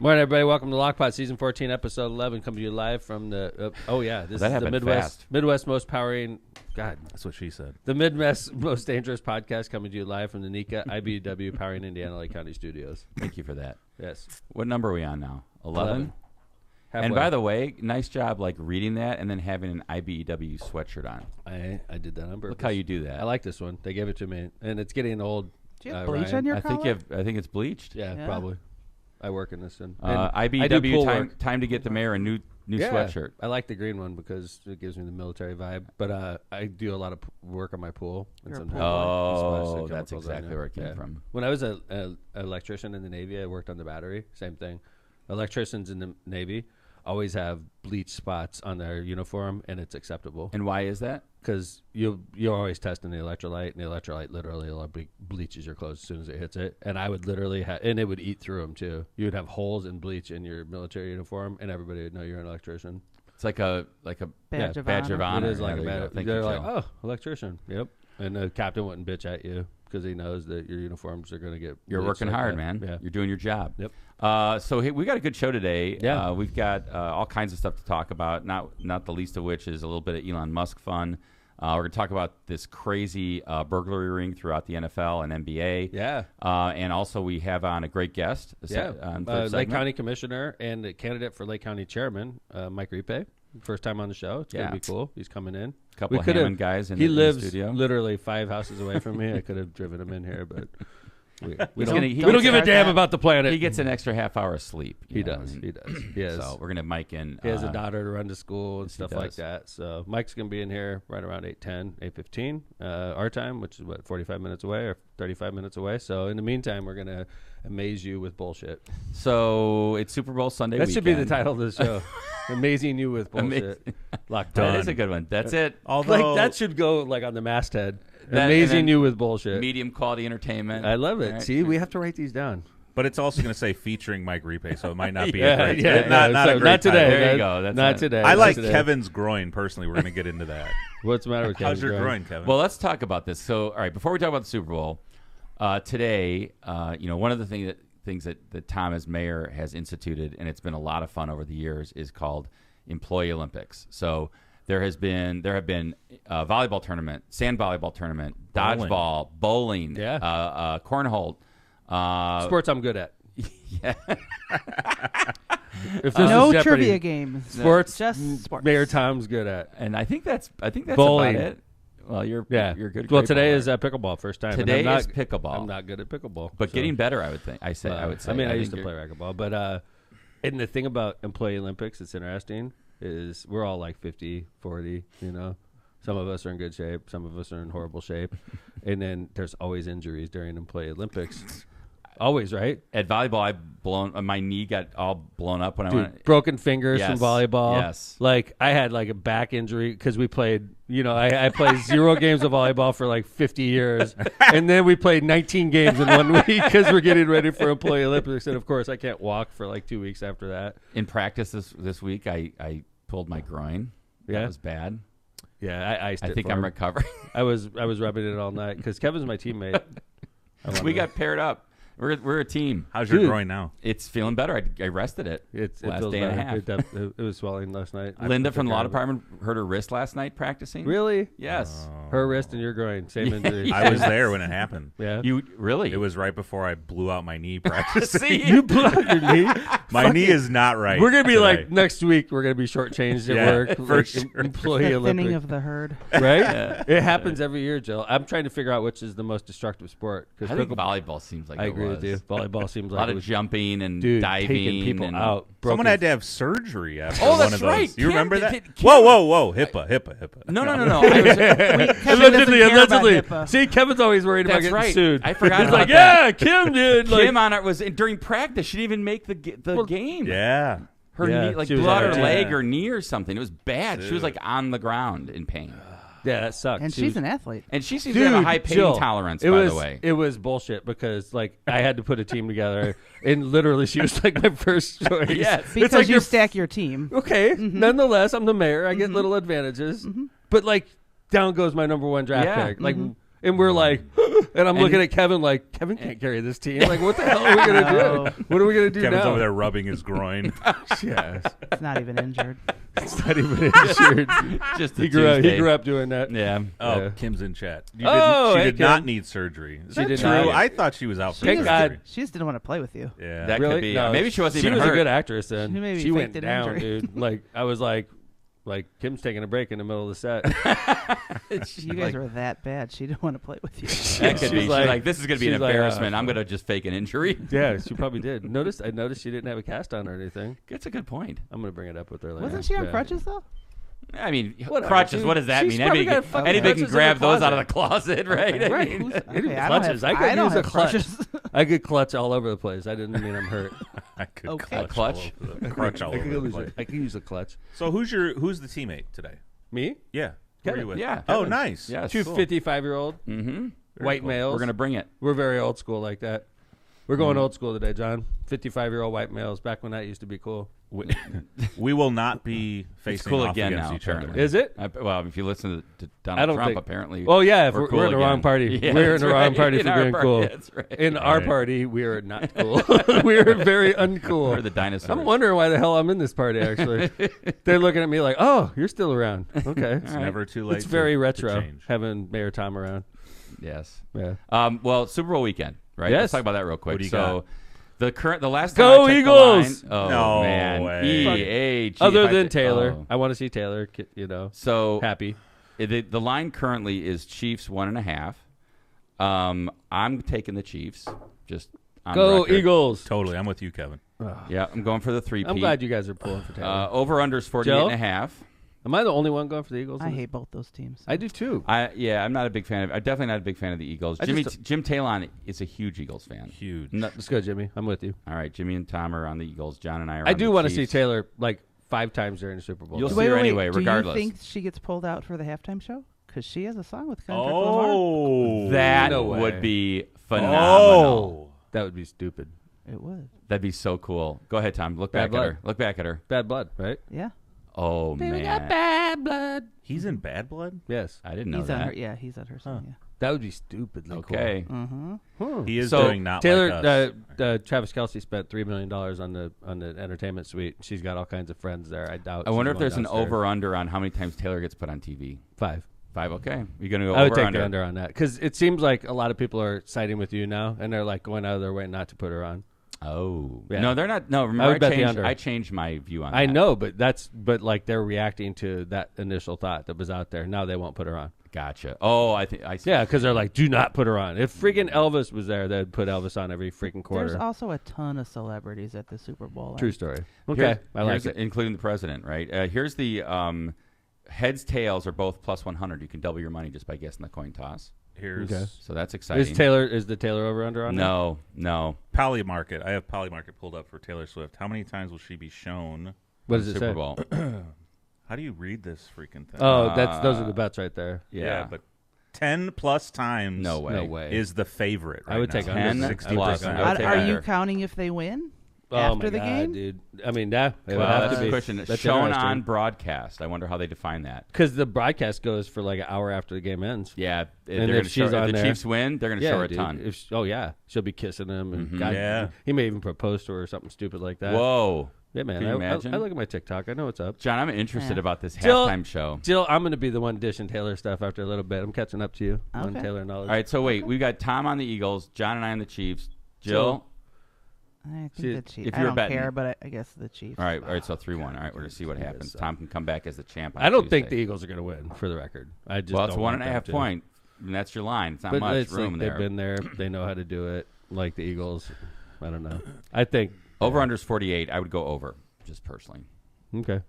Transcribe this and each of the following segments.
Morning, everybody. Welcome to Lockpot, Season 14, Episode 11. Coming to you live from the... this is the Midwest most powering... God. That's what she said. The Midwest most dangerous podcast coming to you live from the NECA IBEW powering Indiana Lake County Studios. Thank you for that. Yes. What number are we on now? 11? Halfway. And by the way, nice job reading that and then having an IBEW sweatshirt on. I did that on purpose. Look how you do that. I like this one. They gave it to me. And it's getting old. Do you have bleach on your collar? I think it's bleached. Yeah, probably. I work in this. And IBEW, time to get the mayor a new sweatshirt. I like the green one because it gives me the military vibe. But I do a lot of work on my pool. And sometimes that's exactly where it came from. When I was an electrician in the Navy, I worked on the battery. Same thing. Electricians in the Navy always have bleach spots on their uniform, and it's acceptable. And why is that? Because you're always testing the electrolyte, and the electrolyte literally bleaches your clothes as soon as it hits it. And I would literally and it would eat through them too. You would have holes in bleach in your military uniform, and everybody would know you're an electrician. It's like a badge of honor. It is like a badge. They're like, oh, electrician. Yep. And the captain wouldn't bitch at you because he knows that your uniforms are going to get. You're working hard, man. Yeah. You're doing your job. Yep. So we got a good show today. Yeah. We've got all kinds of stuff to talk about. Not the least of which is a little bit of Elon Musk fun. We're going to talk about this crazy burglary ring throughout the NFL and NBA. Yeah. And also we have on a great guest. Lake County Commissioner and a candidate for Lake County Chairman, Mike Repay. First time on the show. It's going to be cool. He's coming in. A couple of Hammond guys in the studio. He lives literally 5 houses away from me. I could have driven him in here, but we don't give a damn about the planet. He gets an extra half hour of sleep. He does. Yes. So we're going to Mike in. He has a daughter to run to school and stuff like that. So Mike's going to be in here right around 8:10, 8:15 our time, which is 45 minutes away or 35 minutes away. So in the meantime, we're going to amaze you with bullshit. So it's Super Bowl Sunday That weekend. should be the title of the show. Amazing you with bullshit. Locked on. That is a good one. That's it. Although that should go on the masthead. Amazing you with bullshit. Medium quality entertainment. I love it. Right. See, we have to write these down. But it's also going to say featuring Mike Repay, so it might not be not a great not today. There you go. That's not today. I like Kevin's groin personally. We're going to get into that. What's the matter with Kevin's How's your groin, Kevin? Well, let's talk about this. So, all right, before we talk about the Super Bowl, today, one of the things that Tom as mayor has instituted, and it's been a lot of fun over the years, is called Employee Olympics. So there have been volleyball tournament, sand volleyball tournament, dodgeball, bowling, cornhole. Sports I'm good at. Yeah. If no trivia games. Sports, just sports. Mayor Tom's good at. And I think that's bowling. about it. Well, you're good. Well, today is pickleball first time. Today is pickleball. I'm not good at pickleball, but getting better. I would think. I would say. I mean, I used to play racquetball, but and the thing about Employee Olympics that's interesting is we're all like 50, 40. Some of us are in good shape, some of us are in horrible shape, and then there's always injuries during Employee Olympics. Always, right? At volleyball, my knee got all blown up when I went. Broken fingers from volleyball. Yes. Like I had a back injury because we played. I played 0 games of volleyball for 50 years, and then we played 19 games in 1 week because we're getting ready for Employee Olympics. And of course, I can't walk for 2 weeks after that. In practice this week, I pulled my groin. Yeah, that was bad. Yeah, I think I'm recovering. I was rubbing it all night because Kevin's my teammate. We got paired up. We're a team. How's your groin now? It's feeling better. I rested it. Last day and a half. It was swelling last night. Linda from the law department hurt her wrist last night practicing. Really? Yes. Her wrist and your groin, same injury. I was there when it happened. Yeah. You really? It was right before I blew out my knee practicing. See? You blew out your knee? My knee is not right. We're gonna be next week. We're gonna be shortchanged at work for sure. Employee the Olympics. thinning of the herd, right? Yeah. It happens every year, Jill. I'm trying to figure out which is the most destructive sport. I think volleyball seems like I agree with you. Volleyball seems like a lot of jumping and diving, taking people out. Someone had to have surgery after one of those. Right. You remember that? Whoa! HIPAA. No. Allegedly. See, Kevin's always worried about getting sued. I forgot. He's yeah, Kim did. Kim on it was during practice. She didn't even make the game. Yeah. Her knee, blew out her leg or knee or something. It was bad. Dude. She was on the ground in pain. Yeah, that sucks. And she's an athlete. And she seems to have a high pain tolerance, by the way. It was bullshit because, I had to put a team together, and literally she was, my first choice. Yes. Because you stack your team. Okay. Mm-hmm. Nonetheless, I'm the mayor. I get little advantages. Mm-hmm. But, down goes my number 1 draft pick. And we're And I'm looking at Kevin like, Kevin can't carry this team. Like, what the hell are we going to do? What are we going to do Kevin's now? over there rubbing his groin. Yes. It's not even injured. It's not even insured. Just He grew up doing that. Yeah. Oh, Yeah. Kim's in chat. She Did not Kim. need surgery. Is She that did true? not. I thought she was out for Thank surgery. God. She just didn't want to play with you. Yeah. That Really? could be. No, Maybe she wasn't She even was hurt. a good actress then. She maybe She went faked an down, injury. dude. Like, I was like Kim's taking a break in the middle of the set. You guys were that bad. She didn't want to play with you. That could be. She's She's like- like, this is going to be an she's like, embarrassment. I'm going to just fake an injury. Yeah, she probably did. I noticed she didn't have a cast on or anything. That's a good point. I'm gonna bring it up with her later. Wasn't she on Yeah. crutches though? I mean, Whatever, crutches. dude. What does that She's mean? probably Anybody, got fucking anybody can crutches in grab the those out of the closet. closet, right? Right. I mean, It Okay, I clutches. don't I could have use a clutch. crutches. I could clutch all over the place. I didn't mean I'm hurt. I could Okay. clutch, Clutch? all over the- crutch all I over could the use place. I could use a clutch. So who's the teammate today? Me? Yeah. Who are Kevin. you with? Yeah, Oh, Kevin. nice. Yeah, Two cool. 55-year-old Mm-hmm. white cool. males. We're going to bring it. We're very old school like that. We're going old school today, John. 55-year-old white males. Back when that used to be cool. We will not be facing cool off again against now, each other. apparently. Is it? Well, if you listen to I Donald don't Trump, think- apparently. Oh yeah, if we're cool in the wrong again. party. Yeah, We're in that's the wrong right. party In for our being party, cool. That's right. In our Right. party, we are not cool. We are very uncool. We're the dinosaurs. I'm wondering why the hell I'm in this party. Actually, they're looking at me like, "Oh, you're still around." Okay, It's never too late. it's very to retro change. having Mayor Tom around. Yes. Yeah, Well, Super Bowl weekend, right? Yes. Let's talk about that real quick. What do you So, the last Go time I checked Eagles! The line, oh No man, way. other than Taylor, I want to see Taylor. So Happy. the line currently is Chiefs 1.5. I'm taking the Chiefs. Just on Go record. Eagles. Totally. I'm with you, Kevin. Yeah, I'm going for the 3-peat. I'm glad you guys are pulling for Taylor. Over under is 48.5. Am I the only one going for the Eagles? I hate both those teams. I do too. I'm not a big fan of. I'm definitely not a big fan of the Eagles. I just- Jim Talon is a huge Eagles fan. Huge. No, Let's go, Jimmy. I'm with you. all right, Jimmy and Tom are on the Eagles. John and I are. I on do the want to see Chiefs. Taylor like 5 times during the Super Bowl. You'll though. see her anyway, Do regardless. you think she gets pulled out for the halftime show? Because she has a song with Kendrick Lamar. Oh. That No way. would be phenomenal. Oh. That would be stupid. It would. That'd be so cool. Go ahead, Tom. Look Bad back at her. blood. Look back at her. Bad blood, right? Yeah. Oh man, bad blood. He's in Bad Blood? Yes. I didn't know He's on that. her. Yeah, he's on her song. That would be stupidly Okay. Yeah. Mm-hmm. cool. He is So, doing not Taylor, like us. Travis Kelce spent $3 million on the entertainment suite. She's got all kinds of friends there. I doubt. I wonder she's if there's going an downstairs. over/under on how many times Taylor gets put on TV. 5. 5. Okay, you're gonna go I would over take under. the under on that because it seems like a lot of people are siding with you now, and they're like going out of their way not to put her on. Oh Yeah. no, they're not. No, I remember would bet the under. I changed my view on. I that. know, but like they're reacting to that initial thought that was out there. Now they won't put her on. Gotcha. Oh, I think I see. Yeah, because they're like, do not put her on. If freaking Elvis was there, they'd put Elvis on every freaking quarter. There's also a ton of celebrities at the Super Bowl. True story. Okay, I like it. Including the president, right? Here's the heads, tails are both plus 100. You can double your money just by guessing the coin toss. Here's Okay. So that's exciting. Is the Taylor over under on that? No. Polymarket. I have Polymarket pulled up for Taylor Swift. How many times will she be shown? What does it Super say? Bowl. How do you read this freaking thing? Oh, those are the bets right there. Yeah, but 10 plus times no way. No way. is the favorite right I would now. take under 10 60%. plus. I would take Are under. you counting if they win Oh after my the God, game? dude. I mean, that it would Well, have that's to the be question. That's Shown interesting. on broadcast. I wonder how they define that. Because the broadcast goes for like an hour after the game ends. Yeah, And they're if gonna she's show, on if the there- Chiefs win, they're going to show her a dude. ton. Oh yeah, she'll be kissing him, and Mhm. God, Yeah. he may even propose to her or something stupid like that. Whoa, Yeah, man. Can you imagine? I look at my TikTok. I know what's up. John, I'm interested Yeah. about this Jill- halftime show. Jill, I'm going to be the one dishing Taylor stuff after a little bit. I'm catching up to you on Okay. Taylor knowledge. All right, so wait, we got Tom on the Eagles, John and I on the Chiefs. Jill. I See, think the Chiefs. if I you're don't betting- care, but I guess the Chiefs. All right, so 3-1. All right, we're gonna see what happens. so. Tom can come back as the champ. On I don't think the Tuesday. Eagles are going to win, for the record. I just Well, it's don't want them 1.5 to. point, and that's your line. It's not But much it's room like there. they've been there. They know how to do it. Like the Eagles. I don't know. I think Over under's 48. I would go over, just personally. Okay.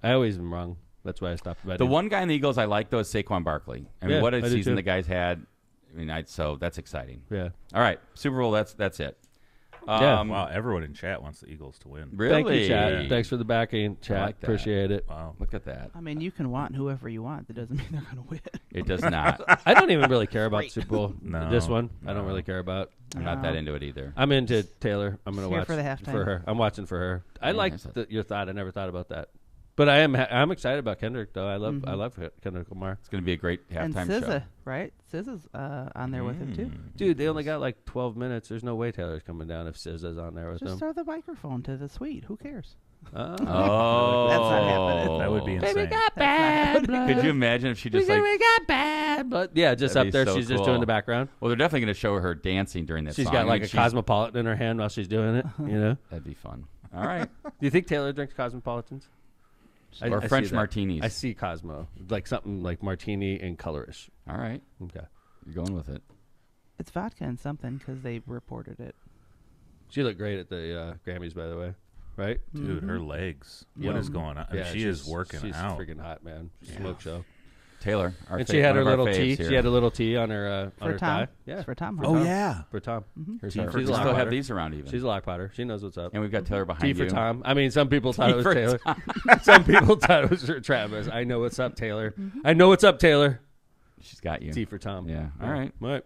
I always am wrong. That's why I stopped betting. The one guy in the Eagles I like though is Saquon Barkley. I mean, Yeah, what I a do season too. the guy's had. I mean, so that's exciting. Yeah. All right, Super Bowl. That's it. Yeah. Wow, everyone in chat wants the Eagles to win. Really? Thank you, chat. Yeah. Thanks for the backing, chat. like that. Appreciate it. Wow. Look at that. I mean, you can want whoever you want. That doesn't mean they're going to win. It does not. I don't even really care about Super Bowl. No, This one, I don't no. really care about. I'm not that into it either. I'm into Taylor. I'm going to Here watch for the halftime. for her. I'm watching for her. I Yeah, like that's your thought. I never thought about that. But I'm excited about Kendrick though. I love Kendrick Lamar. It's going to be a great halftime and SZA, show. right? SZA's on there with him too. Dude, they only got like 12 minutes. There's no way Taylor's coming down if SZA's on there with Just him. throw the microphone to the suite. Who cares? Oh, That's not happening. That would be insane. bad blood. Could you imagine if she just like? We got bad blood. Yeah, just That'd up be there. so She's just cool. doing the background. Well, they're definitely going to show her dancing during that She's song. got I like mean, a cosmopolitan in her hand while she's doing it. You know. That'd be fun. All right. Do you think Taylor drinks cosmopolitans? Or I French see that. martinis. I see Cosmo, like something like martini and colorish. All right. Okay. You're going with it. It's vodka and something because they reported it. She looked great at the Grammys, by the way. Right? Dude, her legs. What is going on? I mean, she is working she's out. Freaking hot, man. Smoke show. Taylor, our And she had one her of our little faves T. here. She had a little T on her For Tom. thigh. Yeah. It's for Tom. For Oh, Tom. yeah. For Tom. Here's T our, for we still Tom. have these around even. She's a lock potter. She knows what's up. And we've got Taylor T behind for you. Tom. I mean, some people thought it was for Taylor. Some people thought it was Travis. I know what's up, Taylor. I know what's up, Taylor. She's got you. T for Tom. Yeah. All right. Right.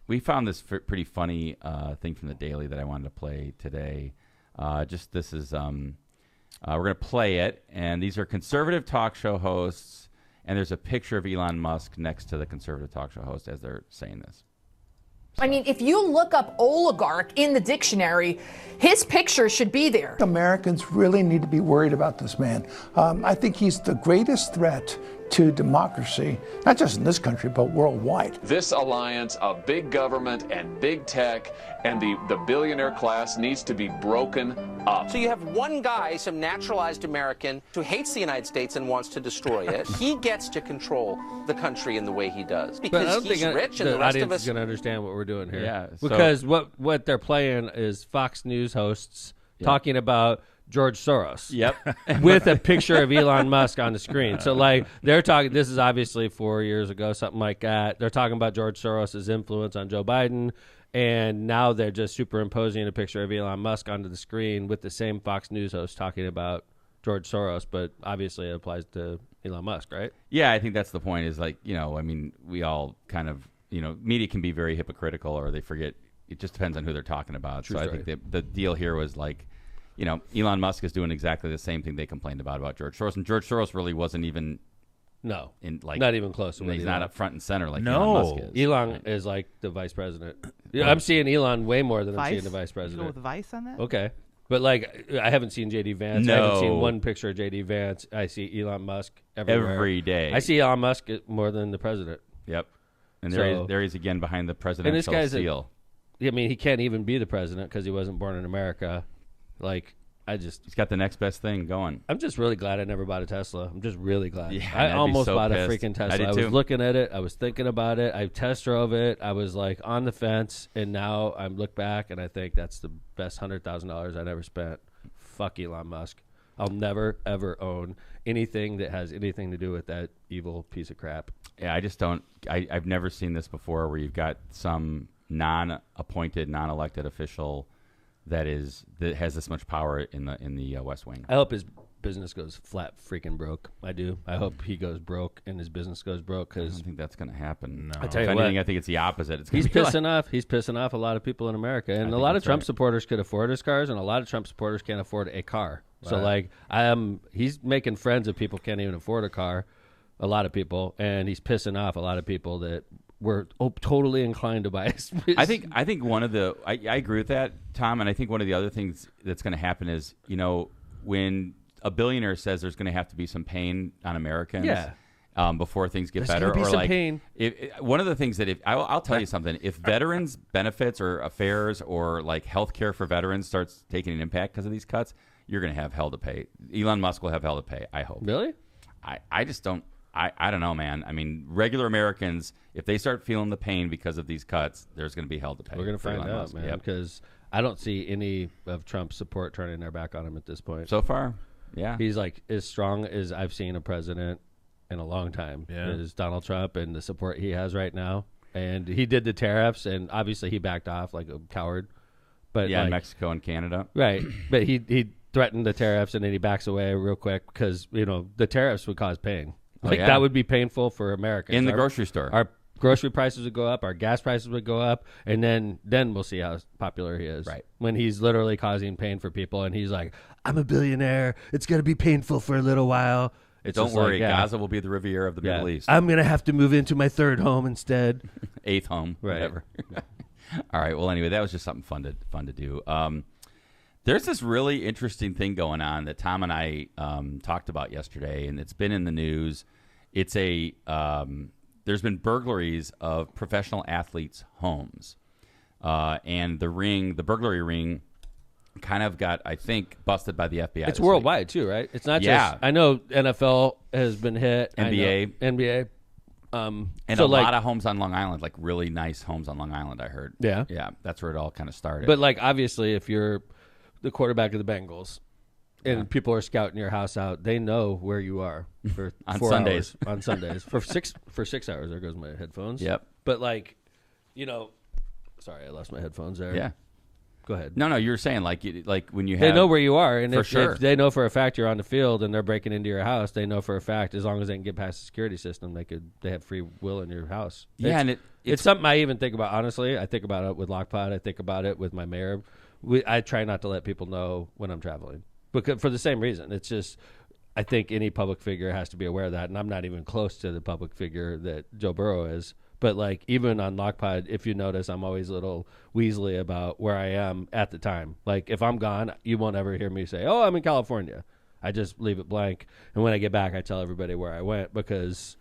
We found this pretty funny thing from the Daily that I wanted to play today. This is we're going to play it, and these are conservative talk show hosts, and there's a picture of Elon Musk next to the conservative talk show host as they're saying this. I mean, if you look up oligarch in the dictionary, his picture should be there. Americans really need to be worried about this man. I think he's the greatest threat to democracy, not just in this country, but worldwide. This alliance of big government and big tech and the billionaire class needs to be broken up. So you have one guy, some naturalized American, who hates the United States and wants to destroy it. He gets to control the country in the way he does But I because don't he's think rich and the the rest audience of us. is going to understand what we're doing here. Yeah, so- because what they're playing is Fox News hosts talking about George Soros. Yep. With a picture of Elon Musk on the screen. So, like, they're talking, this is obviously 4 years ago, something like that. They're talking about George Soros' influence on Joe Biden, and now they're just superimposing a picture of Elon Musk onto the screen with the same Fox News host talking about George Soros, but obviously it applies to Elon Musk, right? Yeah, I think that's the point is, like, I mean, we all kind of, media can be very hypocritical or they forget. It just depends on who they're talking about. True so story. I think the deal here was like, Elon Musk is doing exactly the same thing they complained about George Soros. And George Soros really wasn't even No. not Not even close to what he's Elon. not up front and center like No. Elon Musk is. Elon is like the vice president. Yeah, I'm seeing Elon way more than I'm Vice? seeing the vice You go president. with Vice on that? Okay. But, like, I haven't seen J.D. Vance. I No. haven't seen one picture of J.D. Vance. I see Elon Musk everywhere. Every day. I see Elon Musk more than the president. Yep. And So- there he is again behind the And this presidential guy's seal. I mean, he can't even be the president because he wasn't born in America. Like, He's got the next best thing going. I'm just really glad I never bought a Tesla. I'm just really glad. Yeah, I I'd be almost so bought pissed. a freaking Tesla. I did was too. looking at it. I was thinking about it. I test drove it. I was like on the fence, and now I look back and I think that's the best $100,000 I ever spent. Fuck Elon Musk. I'll never ever own anything that has anything to do with that evil piece of crap. Yeah, I just don't. I've never seen this before, where you've got some non-appointed, non-elected official that has this much power in the West Wing. I hope his business goes flat freaking broke. I do. I hope he goes broke and his business goes broke I because don't think that's going to happen. No. I tell you If what, anything, I think it's the opposite. It's gonna he's be like- pissing off. He's pissing off a lot of people in America, and a think lot of that's Trump right. supporters could afford his cars, and a lot of Trump supporters can't afford a car. So, Right. like, he's making friends of people who can't even afford a car. A lot of people, and he's pissing off a lot of people that were totally inclined to buy his. I think one of the I agree with that, Tom, and I think one of the other things that's going to happen is when a billionaire says there's going to have to be some pain on Americans, before things get There's better, gonna be or some like pain. One of the things that I'll tell you something, if veterans benefits or affairs or like health care for veterans starts taking an impact because of these cuts, you're going to have hell to pay. Elon Musk will have hell to pay. I hope. Really? I just don't. I don't know, man. I mean, regular Americans, if they start feeling the pain because of these cuts, there's going to be hell to pay. We're gonna for find Elon out, Musk. man, Yep. because I don't see any of Trump's support turning their back on him at this point. So far, yeah. He's like as strong as I've seen a president in a long time. Yeah. Is Donald Trump and the support he has right now. And he did the tariffs, and obviously he backed off like a coward. But Yeah, like, Mexico and Canada. right. But he threatened the tariffs, and then he backs away real quick because the tariffs would cause pain. Like yeah. that would be painful for Americans In the grocery store. grocery prices would go up, our gas prices would go up, and then we'll see how popular he is. Right. When he's literally causing pain for people, and he's like, I'm a billionaire. It's going to be painful for a little while. It's Don't worry, like, Gaza will be the Riviera of the Middle East. I'm going to have to move into my third home instead. 8th home, Right. whatever. All right. Well, anyway, that was just something fun to do. There's this really interesting thing going on that Tom and I talked about yesterday, and it's been in the news. It's there's been burglaries of professional athletes' homes, and the burglary ring, kind of got, I think, busted by the FBI. It's worldwide too, right? It's not just. I know NFL has been hit. NBA. And so a lot of homes on Long Island, like really nice homes on Long Island, I heard. Yeah. Yeah, that's where it all kind of started. But like obviously, if you're the quarterback of the Bengals, and people are scouting your house out, they know where you are for On 4 Sundays. hours, on Sundays for 6 hours. There goes my headphones. Yep. But like, sorry, I lost my headphones there. Yeah. Go ahead. No, you were saying like when you have, they know where you are, and for if sure. they know for a fact you're on the field and they're breaking into your house, they know for a fact as long as they can get past the security system, they have free will in your house. Yeah, and it's something I even think about. Honestly, I think about it with Lockpod. I think about it with my mayor. I try not to let people know when I'm traveling, because for the same reason. It's just I think any public figure has to be aware of that, and I'm not even close to the public figure that Joe Burrow is. But like even on Lockpod, if you notice, I'm always a little weaselly about where I am at the time. Like if I'm gone, you won't ever hear me say, "Oh, I'm in California." I just leave it blank, and when I get back, I tell everybody where I went because.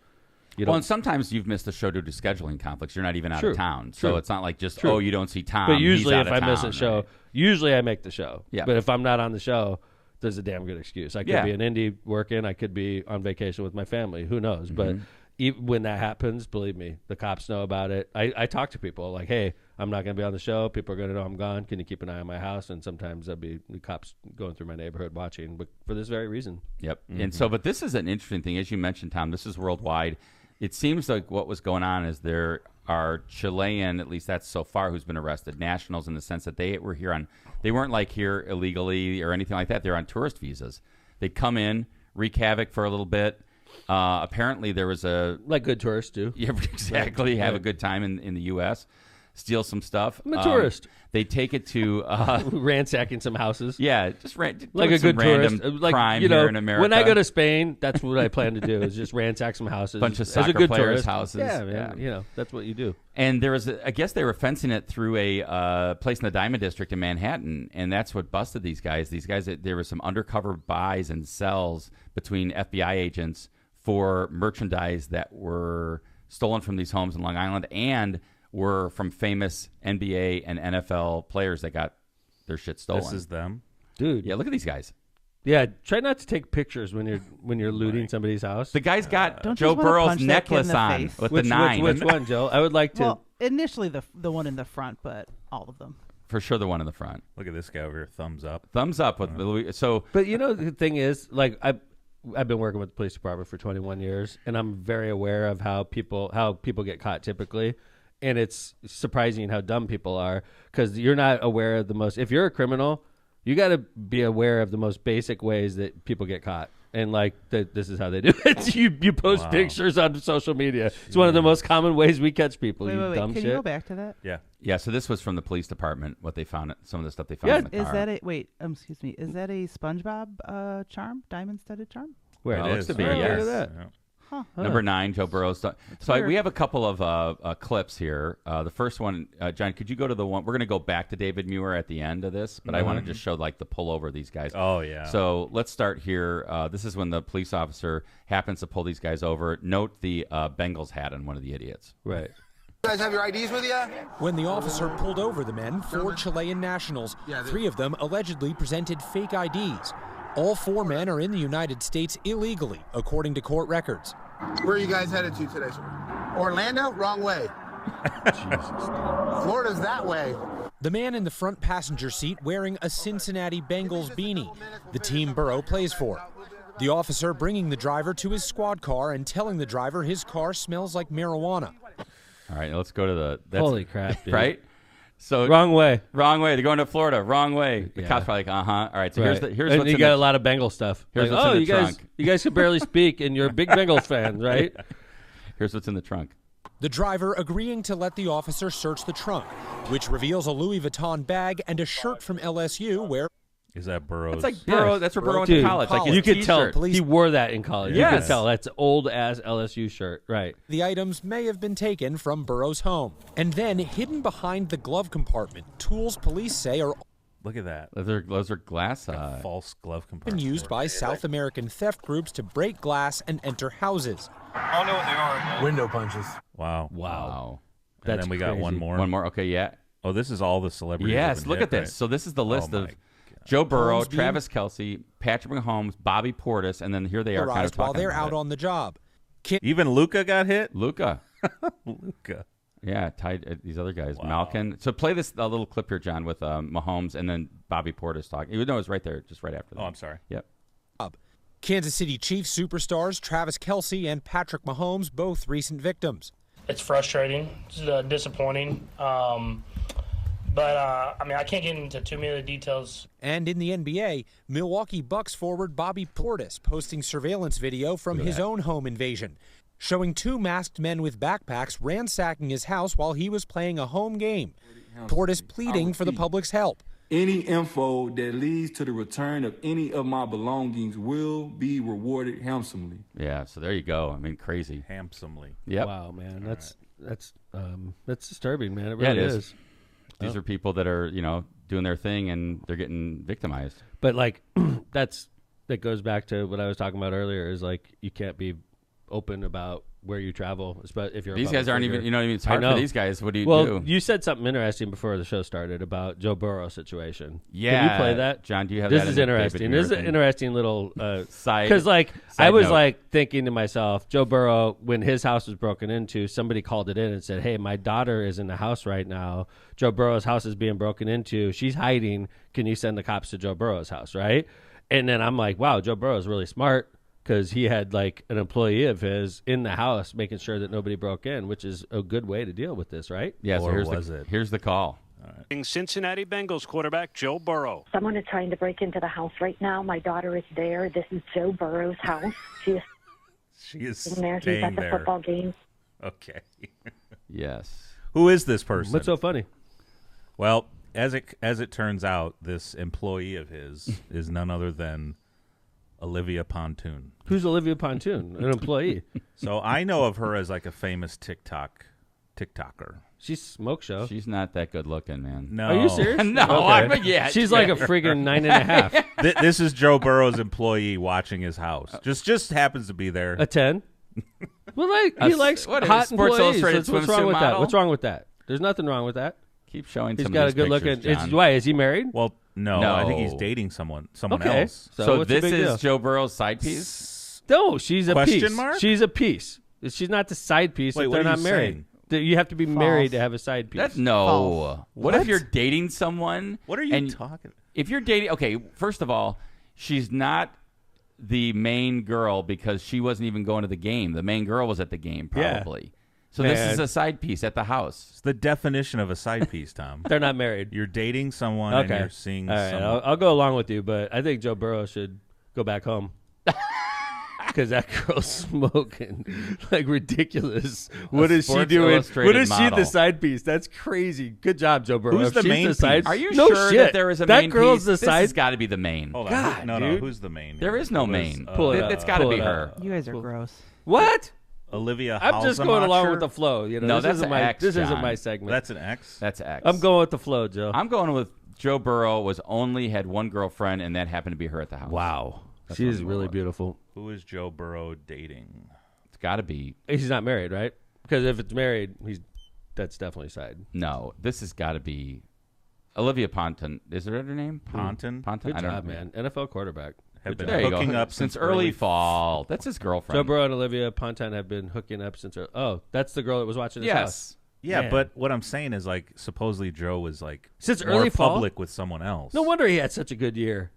Well, and sometimes you've missed a show due to scheduling conflicts. You're not even out of town, so it's not like just you don't see Tom. But usually, he's out if of I miss town, a show, right? usually I make the show. Yeah. But if I'm not on the show, there's a damn good excuse. I could be in Indy working. I could be on vacation with my family. Who knows? But even when that happens, believe me, the cops know about it. I talk to people like, "Hey, I'm not going to be on the show. People are going to know I'm gone. Can you keep an eye on my house?" And sometimes there'll be the cops going through my neighborhood watching, but for this very reason. Yep. And so, but this is an interesting thing, as you mentioned, Tom. This is worldwide. It seems like what was going on is there are Chilean, at least that's so far, who's been arrested, nationals in the sense that they were here they weren't like here illegally or anything like that. They're on tourist visas. They'd come in, wreak havoc for a little bit. Apparently there was like good tourists do. Yeah, exactly. Right. Have a good time in the U.S., steal some stuff. I'm a tourist. They take it to ransacking some houses. Yeah, just like a good random tourist. Like crime you know, here in America. when I go to Spain, that's what I plan to do: is just ransack some houses. Bunch of as soccer a good players' tourist. houses. Yeah, man. You know, that's what you do. And there was, I guess they were fencing it through a place in the Diamond District in Manhattan, and that's what busted these guys. There were some undercover buys and sells between FBI agents for merchandise that were stolen from these homes in Long Island and were from famous NBA and NFL players that got their shit stolen. This is them, dude. Yeah, look at these guys. Yeah, try not to take pictures when you're looting somebody's house. The guy's got Don't Joe you just wanna Burrow's punch that kid in necklace the on face? with the 9. Which one, Joe? I would like to. Well, initially the one in the front, but all of them. For sure, the one in the front. Look at this guy over here, thumbs up. Thumbs up with the so. But you know the thing is, like I've been working with the police department for 21 years, and I'm very aware of how people get caught typically. And it's surprising how dumb people are because you're not aware of the most. If you're a criminal, you got to be aware of the most basic ways that people get caught. And like this is how they do it. You post pictures on social media. It's one of the most common ways we catch people. Wait, dumb Can shit. you go back to that? Yeah. So this was from the police department. What they found, some of the stuff they found in the car. Is that excuse me. Is that a SpongeBob charm, diamond studded charm? Where it looks is. to be. Right. Yes. Look at that. Yeah. Huh. Number 9, Joe Burrow's. So we have a couple of clips here. The first one, John, could you go to the one? We're going to go back to David Muir at the end of this, but I want to just show like the pullover of these guys. Oh, yeah. So let's start here. This is when the police officer happens to pull these guys over. Note the Bengals hat on one of the idiots. Right. You guys have your IDs with you? When the officer pulled over the men, 4 Chilean nationals, 3 of them allegedly presented fake IDs. All 4 men are in the United States illegally, according to court records. Where are you guys headed to today, sir? Orlando? Wrong way. Jesus. Florida's that way. The man in the front passenger seat wearing a Cincinnati Bengals beanie, the team Burrow plays for. The officer bringing the driver to his squad car and telling the driver his car smells like marijuana. All right, let's go to Holy crap, dude. Right? So wrong way. They're going to Florida. Wrong way. The cops are like, All right. So here's and what's you in got the, a lot of Bengal stuff. Here's like, what's in the you trunk. guys can barely speak, and you're big Bengals fans, right? Here's what's in the trunk. The driver agreeing to let the officer search the trunk, which reveals a Louis Vuitton bag and a shirt from LSU where... Is that Burroughs? That's like Burroughs. Yes. That's where Burroughs went Dude, to college. Like his you could t-shirt. tell he wore that in college. Yes. You could tell that's old-ass LSU shirt. Right. The items may have been taken from Burroughs' home and then hidden behind the glove compartment. Tools police say are... Look at that. Those are glass. False glove been compartment. used by South American theft groups to break glass and enter houses. I don't know what they are. Window punches. Wow. And That's then we got crazy. one more. One more. Okay, yeah. Oh, this is all the celebrities. Yes, who've been look hit, at this. right? So this is the list Oh of my Joe Burrow, Homes being- Travis Kelce, Patrick Mahomes, Bobby Portis, and then here they are kind of Authorized while talking they're about out it. on the job. Even Luca got hit? Luca. Luca. Yeah, tied these other guys. Malkin. So play this little clip here, John, with Mahomes and then Bobby Portis talking. No, it was right there, just right after that. Oh, I'm sorry. Yep. Kansas City Chiefs superstars Travis Kelce and Patrick Mahomes, both recent victims. It's frustrating. It's disappointing. But I mean, I can't get into too many of the details. And in the NBA, Milwaukee Bucks forward Bobby Portis posting surveillance video from his own home invasion, showing two masked men with backpacks ransacking his house while he was playing a home game. Portis pleading for the public's help. Any info that leads to the return of any of my belongings will be rewarded handsomely. Yeah, so there you go. I mean, crazy. Handsomely. Yep. Wow, man. That's disturbing, man. It Yeah, really it is. is. These are people that are, doing their thing and they're getting victimized. But like that goes back to what I was talking about earlier is like you can't be open about where you travel, especially if you're These a guys public aren't figure. even, it's hard for these guys. What do you do? Well, you said something interesting before the show started about Joe Burrow situation. Yeah. Can you play that? John, do you have this that is in the interesting. David This is Muir an thing? interesting little Side. because like side I was note. like thinking to myself, Joe Burrow, when his house was broken into, somebody called it in and said, hey, my daughter is in the house right now. Joe Burrow's house is being broken into. She's hiding. Can you send the cops to Joe Burrow's house, right? And then I'm like, wow, Joe Burrow's really smart because he had like an employee of his in the house making sure that nobody broke in, which is a good way to deal with this, right? Yeah, so here's the call. Cincinnati Bengals quarterback Joe Burrow. Someone is trying to break into the house right now. My daughter is there. This is Joe Burrow's house. She is staying there. He's at the there. football game. Okay. Yes. Who is this person? What's so funny? Well, as it turns out, this employee of his is none other than Olivia Pontoon. Who's Olivia Pontoon? An employee. So I know of her as like a famous TikToker. She's smoke show. She's not that good looking, man. No. Are you serious? No, Okay. She's like a friggin' 9.5. This is Joe Burrow's employee watching his house. Just happens to be there. A 10. Well, like he likes what is hot it, Sports employees. Illustrated What's wrong swimsuit with that? model? What's wrong with that? There's nothing wrong with that. Keep showing He's some got of a good these pictures, looking. John. Why is he married? Well, no, No. I think he's dating someone Okay. else. So what's the this big is deal? Joe Burrow's side piece? No, she's a Question piece. mark? She's a piece. She's not the side piece Wait, if what they're are not you married. saying? You have to be married to have a side piece. That's no. False. What if you're dating someone? What are you and talking? If you're dating, okay, first of all, she's not the main girl because she wasn't even going to the game. The main girl was at the game, probably. So this is a side piece at the house. It's the definition of a side piece, Tom. They're not married. You're dating someone Okay. and you're seeing All right, someone. I'll go along with you, but I think Joe Burrow should go back home. Because that girl's smoking like ridiculous. What is she Sports doing? Illustrated What is she model. the side piece? That's crazy. Good job, Joe Burrow. Who's If the she's main side, piece? Are you no sure shit. that there is a that main girl's piece? the This side? has got to be the main. Hold on. God, no, dude. who's the main? There is no Who main. Pull it It's up. got to Pull be it her. up. You guys are gross. What? Olivia I'm just going along with the flow. You know, No, this that's isn't an my X, this isn't John. my segment. That's an X. That's X. I'm going with the flow, Joe. I'm going with Joe Burrow had one girlfriend, and that happened to be her at the house. Wow, That's she what is I'm really going with. beautiful. Who is Joe Burrow dating? It's got to be. He's not married, right? Because if it's married, that's definitely side. No, this has got to be Olivia Ponton. Is that her name? Ponton? Ponton. Good I don't job, know. man. NFL quarterback. Have been There you hooking go. up since early fall. That's his girlfriend. Joe Burrow and Olivia Ponton have been hooking up since. Oh, that's the girl that was watching his house. Yeah, Man. but what I'm saying is like supposedly Joe was like Since more early fall? public with someone else. No wonder he had such a good year.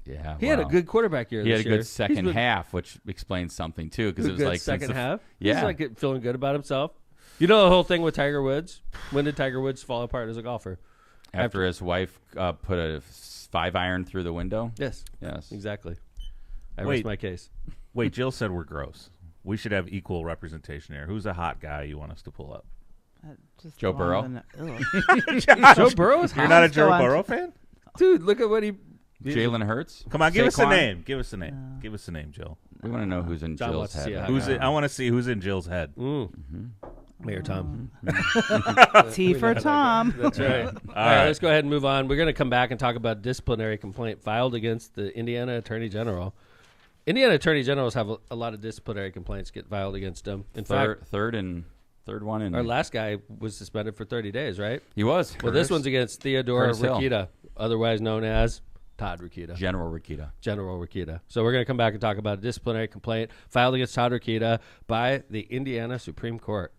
Yeah, He had a wow. good quarterback year. He had this a year. good second He's been- half, which explains something too, because a it was good like since second half. Yeah, He's like feeling good about himself. You know the whole thing with Tiger Woods. When did Tiger Woods fall apart as a golfer? after his wife put a 5-iron through the window. Yes. Yes. Exactly. I Wait. rest my case. Wait, Jill said we're gross. We should have equal representation here. Who's a hot guy you want us to pull up? Just Joe Burrow? Joe Burrow is hot. You're not a Joe Burrow fan? Dude, look at what he... Jalen Hurts? Come on, give us a Saquon? name. Give us a name. Give us a name, Jill. We want to know who's in John Jill's wants to see head. a right hot now. I want to see who's in Jill's head. Mayor Tom. T for Tom. That's right. All right, let's go ahead and move on. We're going to come back and talk about disciplinary complaint filed against the Indiana Attorney General. Indiana Attorney Generals have a lot of disciplinary complaints get filed against them. In fact, third one in our last guy was suspended for 30 days, right? He was. Well, this one's against Theodore Curtis Hill. Rokita, otherwise known as Todd Rokita. General Rokita. General Rokita. So we're going to come back and talk about a disciplinary complaint filed against Todd Rokita by the Indiana Supreme Court.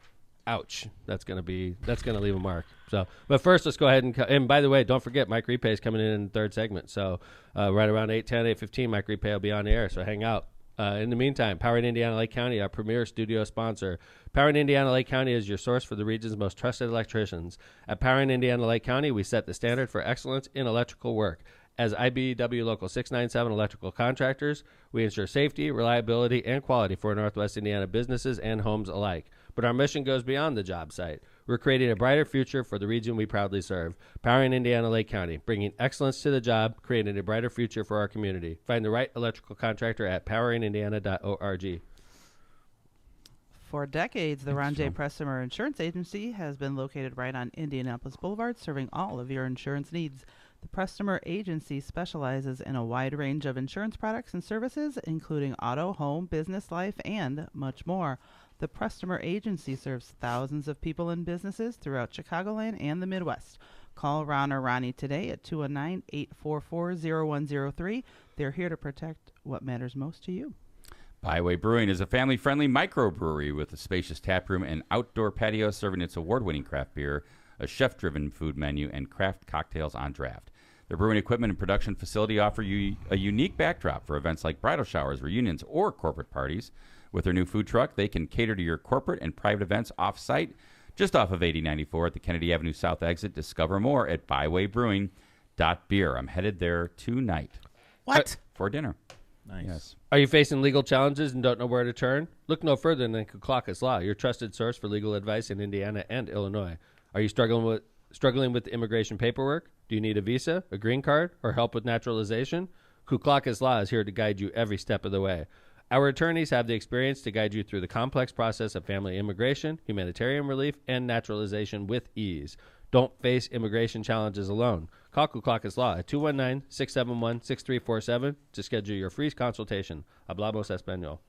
Ouch. That's going to leave a mark. So, but first, let's go ahead and by the way, don't forget, Mike Repay is coming in the third segment. So right around 8:10, 8:15, Mike Repay will be on the air. So hang out. In the meantime, Power in Indiana Lake County, our premier studio sponsor. Power in Indiana Lake County is your source for the region's most trusted electricians. At Power in Indiana Lake County, we set the standard for excellence in electrical work. As IBEW Local 697 electrical contractors, we ensure safety, reliability, and quality for Northwest Indiana businesses and homes alike. But our mission goes beyond the job site. We're creating a brighter future for the region we proudly serve. Powering Indiana Lake County, bringing excellence to the job, creating a brighter future for our community. Find the right electrical contractor at poweringindiana.org. For decades, the Ron J. Pressemer Insurance Agency has been located right on Indianapolis Boulevard, serving all of your insurance needs. The Pressemer Agency specializes in a wide range of insurance products and services, including auto, home, business, life, and much more. The Pressemer Agency serves thousands of people and businesses throughout Chicagoland and the Midwest. Call Ron or Ronnie today at 219-844-0103. They're here to protect what matters most to you. Byway Brewing is a family-friendly microbrewery with a spacious tap room and outdoor patio serving its award-winning craft beer, a chef-driven food menu, and craft cocktails on draft. Their brewing equipment and production facility offer you a unique backdrop for events like bridal showers, reunions, or corporate parties. With their new food truck, they can cater to your corporate and private events off-site, just off of 8094 at the Kennedy Avenue South exit. Discover more at bywaybrewing.beer. I'm headed there tonight. What? For dinner. Nice. Yes. Are you facing legal challenges and don't know where to turn? Look no further than Kuklakis Law, your trusted source for legal advice in Indiana and Illinois. Are you struggling with immigration paperwork? Do you need a visa, a green card, or help with naturalization? Kuklakis Law is here to guide you every step of the way. Our attorneys have the experience to guide you through the complex process of family immigration, humanitarian relief, and naturalization with ease. Don't face immigration challenges alone. Call Kuklakis Law at 219-671-6347 to schedule your free consultation. Hablamos Español.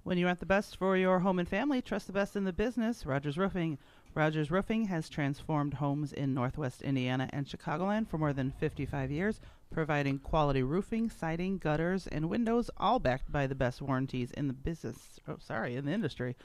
When you want the best for your home and family, trust the best in the business. Rogers Roofing. Rogers Roofing has transformed homes in Northwest Indiana and Chicagoland for more than 55 years, providing quality roofing, siding, gutters, and windows, all backed by the best warranties in the in the industry.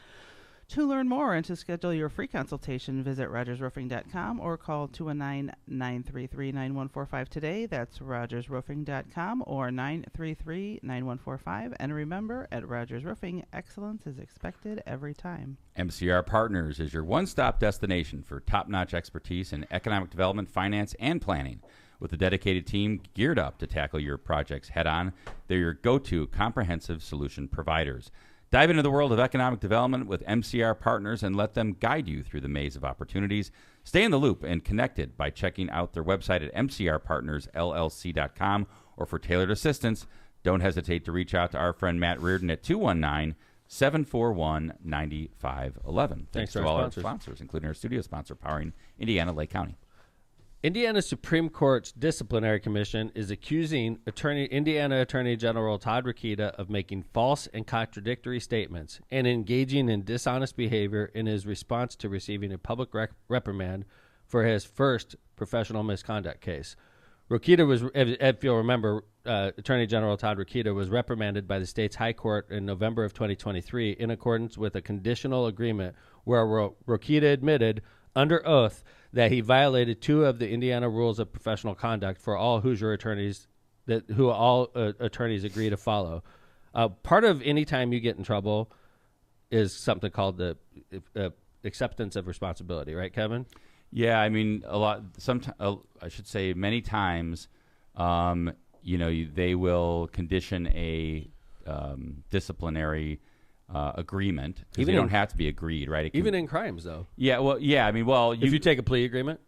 To learn more and to schedule your free consultation, visit rogersroofing.com or call 219-933-9145 today. That's rogersroofing.com or 933-9145. And remember, at Rogers Roofing, excellence is expected every time. MCR Partners is your one-stop destination for top-notch expertise in economic development, finance, and planning. With a dedicated team geared up to tackle your projects head-on, they're your go-to comprehensive solution providers. Dive into the world of economic development with MCR Partners and let them guide you through the maze of opportunities. Stay in the loop and connected by checking out their website at mcrpartnersllc.com, or for tailored assistance, don't hesitate to reach out to our friend Matt Reardon at 219-741-9511. Thanks to all our sponsors, including our studio sponsor, Powering Indiana Lake County. Indiana Supreme Court's Disciplinary Commission is accusing Indiana Attorney General Todd Rokita of making false and contradictory statements and engaging in dishonest behavior in his response to receiving a public reprimand for his first professional misconduct case. Rokita was, if you'll remember, Attorney General Todd Rokita was reprimanded by the state's high court in November of 2023 in accordance with a conditional agreement where Rokita admitted under oath that he violated two of the Indiana rules of professional conduct for all Hoosier attorneys who all attorneys agree to follow. Part of any time you get in trouble is something called the acceptance of responsibility, right, Kevin? Yeah, I mean, I should say many times, they will condition a disciplinary agreement. Even they don't have to be agreed, right? Even in crimes, though. Yeah, well, yeah. I mean, well, if you take a plea agreement.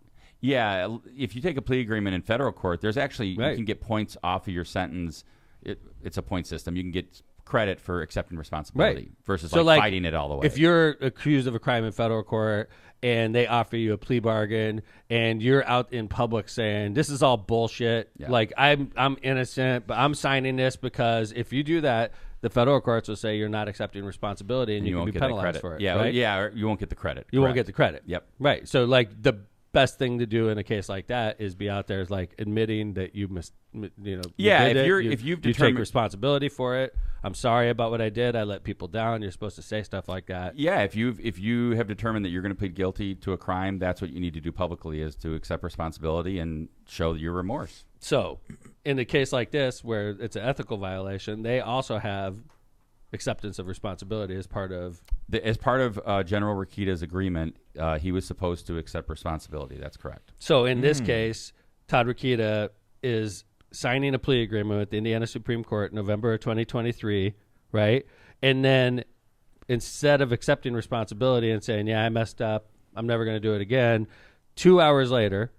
Yeah, if you take a plea agreement in federal court, there's actually you can get points off of your sentence. It's a point system. You can get credit for accepting responsibility versus fighting it all the way. If you're accused of a crime in federal court and they offer you a plea bargain and you're out in public saying this is all bullshit, like I'm innocent, but I'm signing this because if you do that, the federal courts will say you're not accepting responsibility and you can be penalized for it. Yeah, right? or you won't get the credit. You won't get the credit. Yep. Right. So like the best thing to do in a case like that is be out there is like admitting that you if you take responsibility for it. I'm sorry about what I did. I let people down. You're supposed to say stuff like that. Yeah, if you have determined that you're going to plead guilty to a crime, that's what you need to do publicly, is to accept responsibility and show your remorse. So, in a case like this where it's an ethical violation, they also have acceptance of responsibility as part of General Rokita's agreement. He was supposed to accept responsibility. That's correct. So in this case, Todd Rokita is signing a plea agreement with the Indiana Supreme Court in November of 2023, right? And then instead of accepting responsibility and saying, yeah, I messed up, I'm never going to do it again, 2 hours later,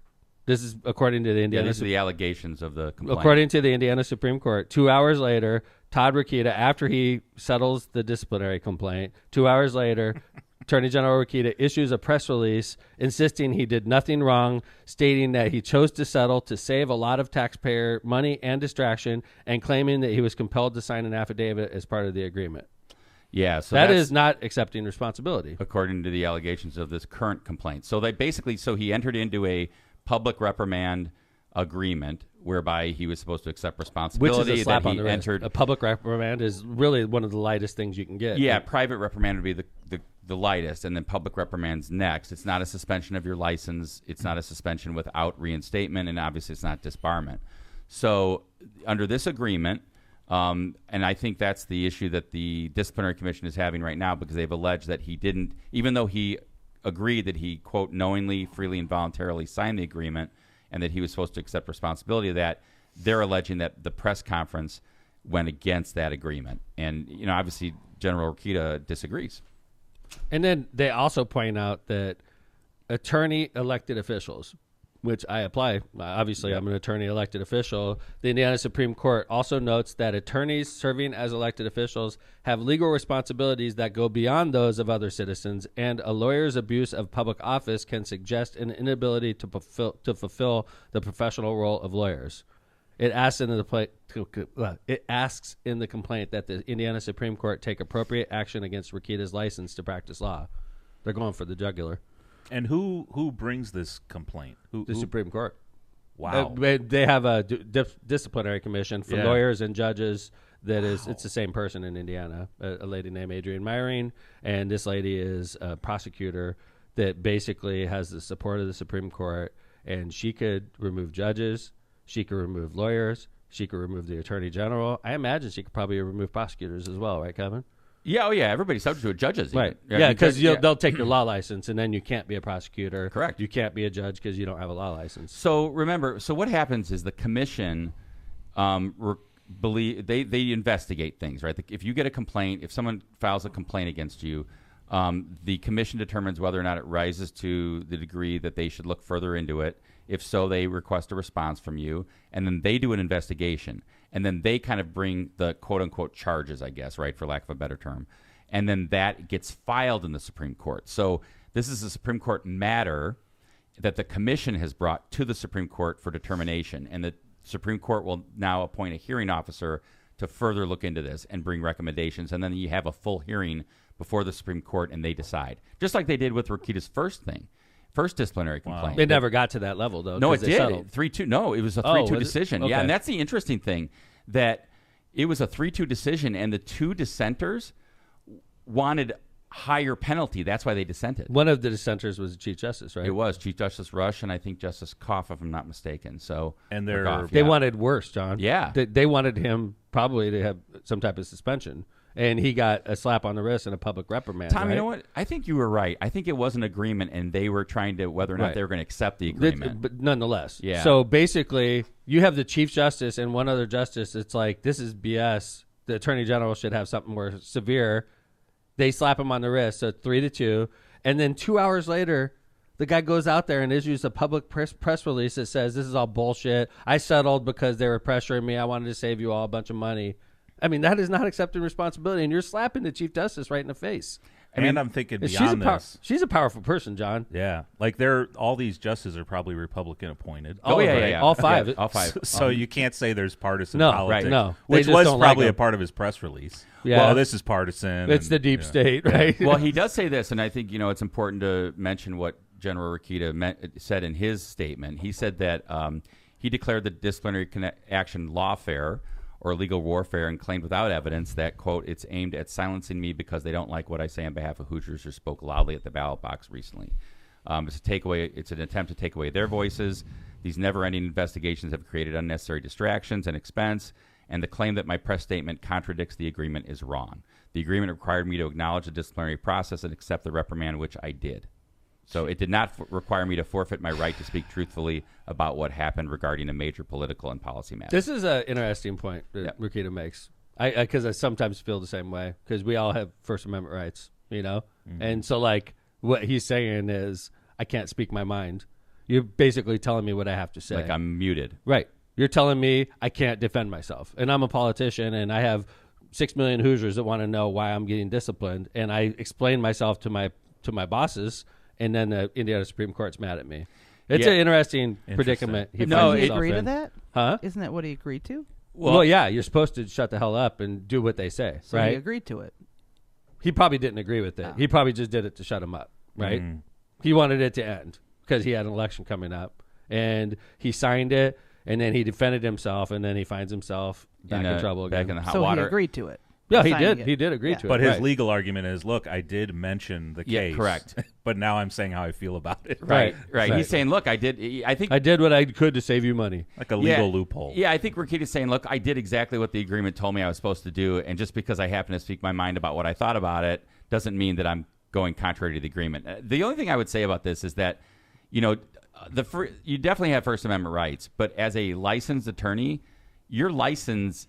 this is according to the Indiana... these are the allegations of the complaint. According to the Indiana Supreme Court, 2 hours later, Todd Rokita, after he settles the disciplinary complaint, 2 hours later, Attorney General Rokita issues a press release insisting he did nothing wrong, stating that he chose to settle to save a lot of taxpayer money and distraction, and claiming that he was compelled to sign an affidavit as part of the agreement. Yeah, so that is not accepting responsibility. According to the allegations of this current complaint. So he entered into a public reprimand agreement whereby he was supposed to accept responsibility. Which is a slap on the wrist. A public reprimand is really one of the lightest things you can get. Yeah, private reprimand would be the lightest, and then public reprimand's next. It's not a suspension of your license. It's not a suspension without reinstatement, and obviously it's not disbarment. So under this agreement, and I think that's the issue that the disciplinary commission is having right now, because they've alleged that he didn't, even though he agreed that he, quote, knowingly, freely, and voluntarily signed the agreement, and that he was supposed to accept responsibility of that, they're alleging that the press conference went against that agreement. And, obviously General Rokita disagrees. And then they also point out that attorney elected officials, which I apply. Obviously, I'm an attorney elected official. The Indiana Supreme Court also notes that attorneys serving as elected officials have legal responsibilities that go beyond those of other citizens, and a lawyer's abuse of public office can suggest an inability to fulfill the professional role of lawyers. It asks in the complaint that the Indiana Supreme Court take appropriate action against Rokita's license to practice law. They're going for the jugular. And who brings this complaint? The Supreme Court. Wow. They have a disciplinary commission for lawyers and judges. It's the same person in Indiana, a lady named Adrienne Meyering, and this lady is a prosecutor that basically has the support of the Supreme Court, and she could remove judges, she could remove lawyers, she could remove the Attorney General. I imagine she could probably remove prosecutors as well, right, Kevin? Yeah, everybody's subject to it. Judges, right? Yeah, because they'll take your law license, and then you can't be a prosecutor. Correct. You can't be a judge because you don't have a law license. So remember, what happens is the commission they investigate things, right? If you get a complaint, if someone files a complaint against you, the commission determines whether or not it rises to the degree that they should look further into it. If so, they request a response from you, and then they do an investigation. And then they kind of bring the quote-unquote charges, I guess, right, for lack of a better term. And then that gets filed in the Supreme Court. So this is a Supreme Court matter that the commission has brought to the Supreme Court for determination. And the Supreme Court will now appoint a hearing officer to further look into this and bring recommendations. And then you have a full hearing before the Supreme Court, and they decide. Just like they did with Rokita's first disciplinary complaint. It never got to that level, though. No, it did. 3-2. No, it was a 3-2 decision. Okay. Yeah, and that's the interesting thing, that it was a 3-2 decision, and the two dissenters wanted higher penalty. That's why they dissented. One of the dissenters was Chief Justice, right? It was Chief Justice Rush, and I think Justice Koff, if I'm not mistaken. So, and they wanted worse, John. Yeah, they wanted him probably to have some type of suspension. And he got a slap on the wrist and a public reprimand. Tom, right? You know what? I think you were right. I think it was an agreement, and they were trying to whether or not they were going to accept the agreement. But nonetheless. Yeah. So basically, you have the Chief Justice and one other justice. It's like, this is BS. The Attorney General should have something more severe. They slap him on the wrist, so 3-2. And then 2 hours later, the guy goes out there and issues a public press release that says, this is all bullshit. I settled because they were pressuring me. I wanted to save you all a bunch of money. I mean, that is not accepting responsibility, and you're slapping the Chief Justice right in the face. I'm thinking beyond this. She's a powerful person, John. Yeah. Like, all these justices are probably Republican appointed. All 5. Yeah, all 5. So you can't say there's partisan Right, politics. no. Which was probably a part of his press release. Yeah. Well, this is partisan. It's the deep state, right? Well, he does say this, and I think, it's important to mention what General Rokita said in his statement. He said that he declared the disciplinary action lawfare or legal warfare and claimed without evidence that, quote, it's aimed at silencing me because they don't like what I say on behalf of Hoosiers who spoke loudly at the ballot box recently. It's an attempt to take away their voices. These never-ending investigations have created unnecessary distractions and expense, and the claim that my press statement contradicts the agreement is wrong. The agreement required me to acknowledge the disciplinary process and accept the reprimand, which I did. So it did not require me to forfeit my right to speak truthfully about what happened regarding a major political and policy matter. This is an interesting point that Rokita makes. Because I sometimes feel the same way, because we all have First Amendment rights, And so, like, what he's saying is, I can't speak my mind. You're basically telling me what I have to say. Like I'm muted. Right. You're telling me I can't defend myself. And I'm a politician, and I have 6 million Hoosiers that want to know why I'm getting disciplined. And I explain myself to my bosses, and then the Indiana Supreme Court's mad at me. It's an interesting predicament. Did he agree to that? Huh? Isn't that what he agreed to? Well, yeah, you're supposed to shut the hell up and do what they say, So right? he agreed to it. He probably didn't agree with it. He probably just did it to shut him up, right? He wanted it to end because he had an election coming up, and he signed it, and then he defended himself, and then he finds himself back in trouble again. Back in the hot So water. he agreed to it. Yeah, he did. He did agree to it. But his legal argument is, look, I did mention the case. Yeah, correct. But now I'm saying how I feel about it. Right. He's saying, look, I did. I think I did what I could to save you money. Like a legal loophole. Yeah, I think Rokita's saying, look, I did exactly what the agreement told me I was supposed to do, and just because I happen to speak my mind about what I thought about it doesn't mean that I'm going contrary to the agreement. The only thing I would say about this is that, you definitely have First Amendment rights, but as a licensed attorney, your license,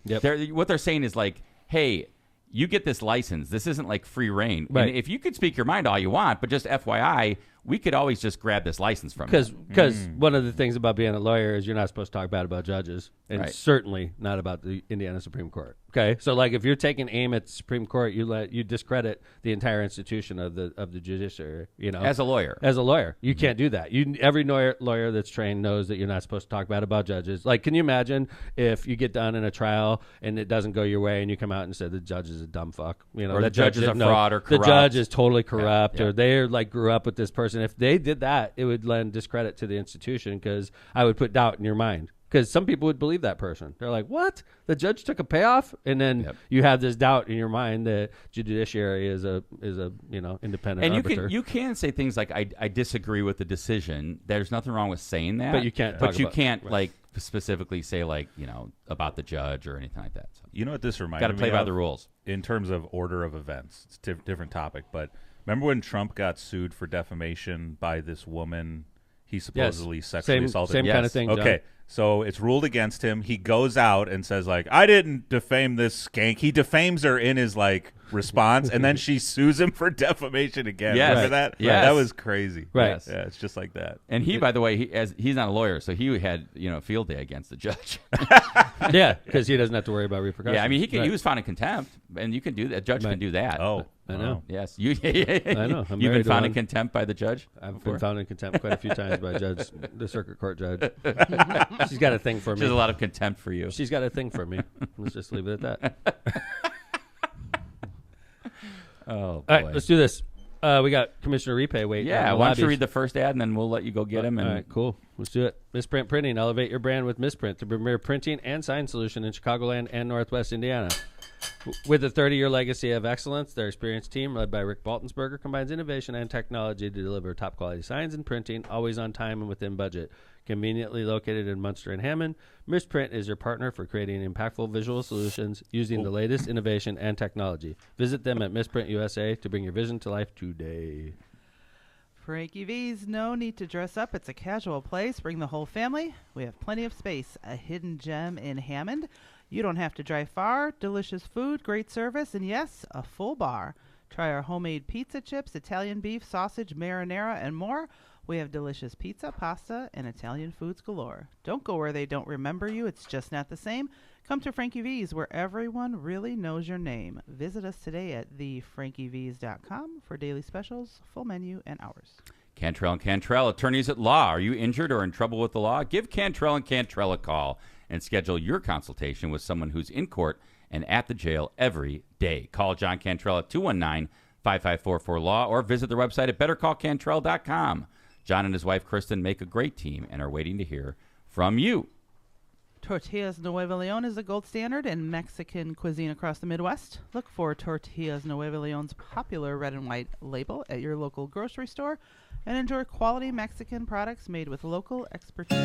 what they're saying is like, hey, you get this license. This isn't like free reign. Right. And if you could speak your mind all you want, but just FYI, we could always just grab this license from you. Because one of the things about being a lawyer is you're not supposed to talk bad about judges, and certainly not about the Indiana Supreme Court. Okay, so like if you're taking aim at the Supreme Court, you discredit the entire institution of the judiciary. As a lawyer, you can't do that. Every lawyer that's trained knows that you're not supposed to talk bad about judges. Like, can you imagine if you get done in a trial and it doesn't go your way, and you come out and say the judge is a dumb fuck, or the judge is a fraud, or corrupt. The judge is totally corrupt, or they like grew up with this person. If they did that, it would lend discredit to the institution, because I would put doubt in your mind. Because some people would believe that person. They're like, what? The judge took a payoff? And then you have this doubt in your mind that judiciary is a independent arbiter. And you can say things like, I disagree with the decision. There's nothing wrong with saying that. But you can't like specifically say like, about the judge or anything like that. So you know what this reminded me of? Got to play by the rules. In terms of order of events. It's a different topic. But remember when Trump got sued for defamation by this woman he supposedly sexually assaulted? Same kind of thing, Okay. John. So it's ruled against him. He goes out and says, like, I didn't defame this skank. He defames her in his, like, response, and then she sues him for defamation again. Yes. Remember that? Yes. That was crazy. Right. Yes. Yeah, it's just like that. And he, by the way, he's not a lawyer, so he had field day against the judge. Yeah, because he doesn't have to worry about repercussions. Yeah, I mean, he was found in contempt, and you can do that. A judge can do that. Oh, I know. Yes, I know. You've been found in contempt by the judge. I've been found in contempt quite a few times by the circuit court judge. She's got a thing for me. She has a lot of contempt for you. She's got a thing for me. Let's just leave it at that. Oh, boy. All right, let's do this. We got Commissioner Repay waiting. Yeah, why don't you read the first ad, and then we'll let you go get him. And all right, cool. Let's do it. Misprint Printing. Elevate your brand with Misprint, the premier printing and sign solution in Chicagoland and Northwest Indiana. With a 30-year legacy of excellence, their experienced team, led by Rick Baltensberger, combines innovation and technology to deliver top-quality signs and printing, always on time and within budget. Conveniently located in Munster and Hammond, Misprint is your partner for creating impactful visual solutions using the latest innovation and technology. Visit them at Misprint USA to bring your vision to life today. Frankie V's, no need to dress up. It's a casual place. Bring the whole family. We have plenty of space. A hidden gem in Hammond. You don't have to drive far. Delicious food, great service, and yes, a full bar. Try our homemade pizza chips, Italian beef, sausage, marinara, and more. We have delicious pizza, pasta, and Italian foods galore. Don't go where they don't remember you. It's just not the same. Come to Frankie V's, where everyone really knows your name. Visit us today at thefrankieV's.com for daily specials, full menu, and hours. Cantrell & Cantrell, attorneys at law. Are you injured or in trouble with the law? Give Cantrell & Cantrell a call and schedule your consultation with someone who's in court and at the jail every day. Call John Cantrell at 219-5544-LAW or visit their website at bettercallcantrell.com. John and his wife, Kristen, make a great team and are waiting to hear from you. Tortillas Nuevo Leon is the gold standard in Mexican cuisine across the Midwest. Look for Tortillas Nuevo Leon's popular red and white label at your local grocery store and enjoy quality Mexican products made with local expertise.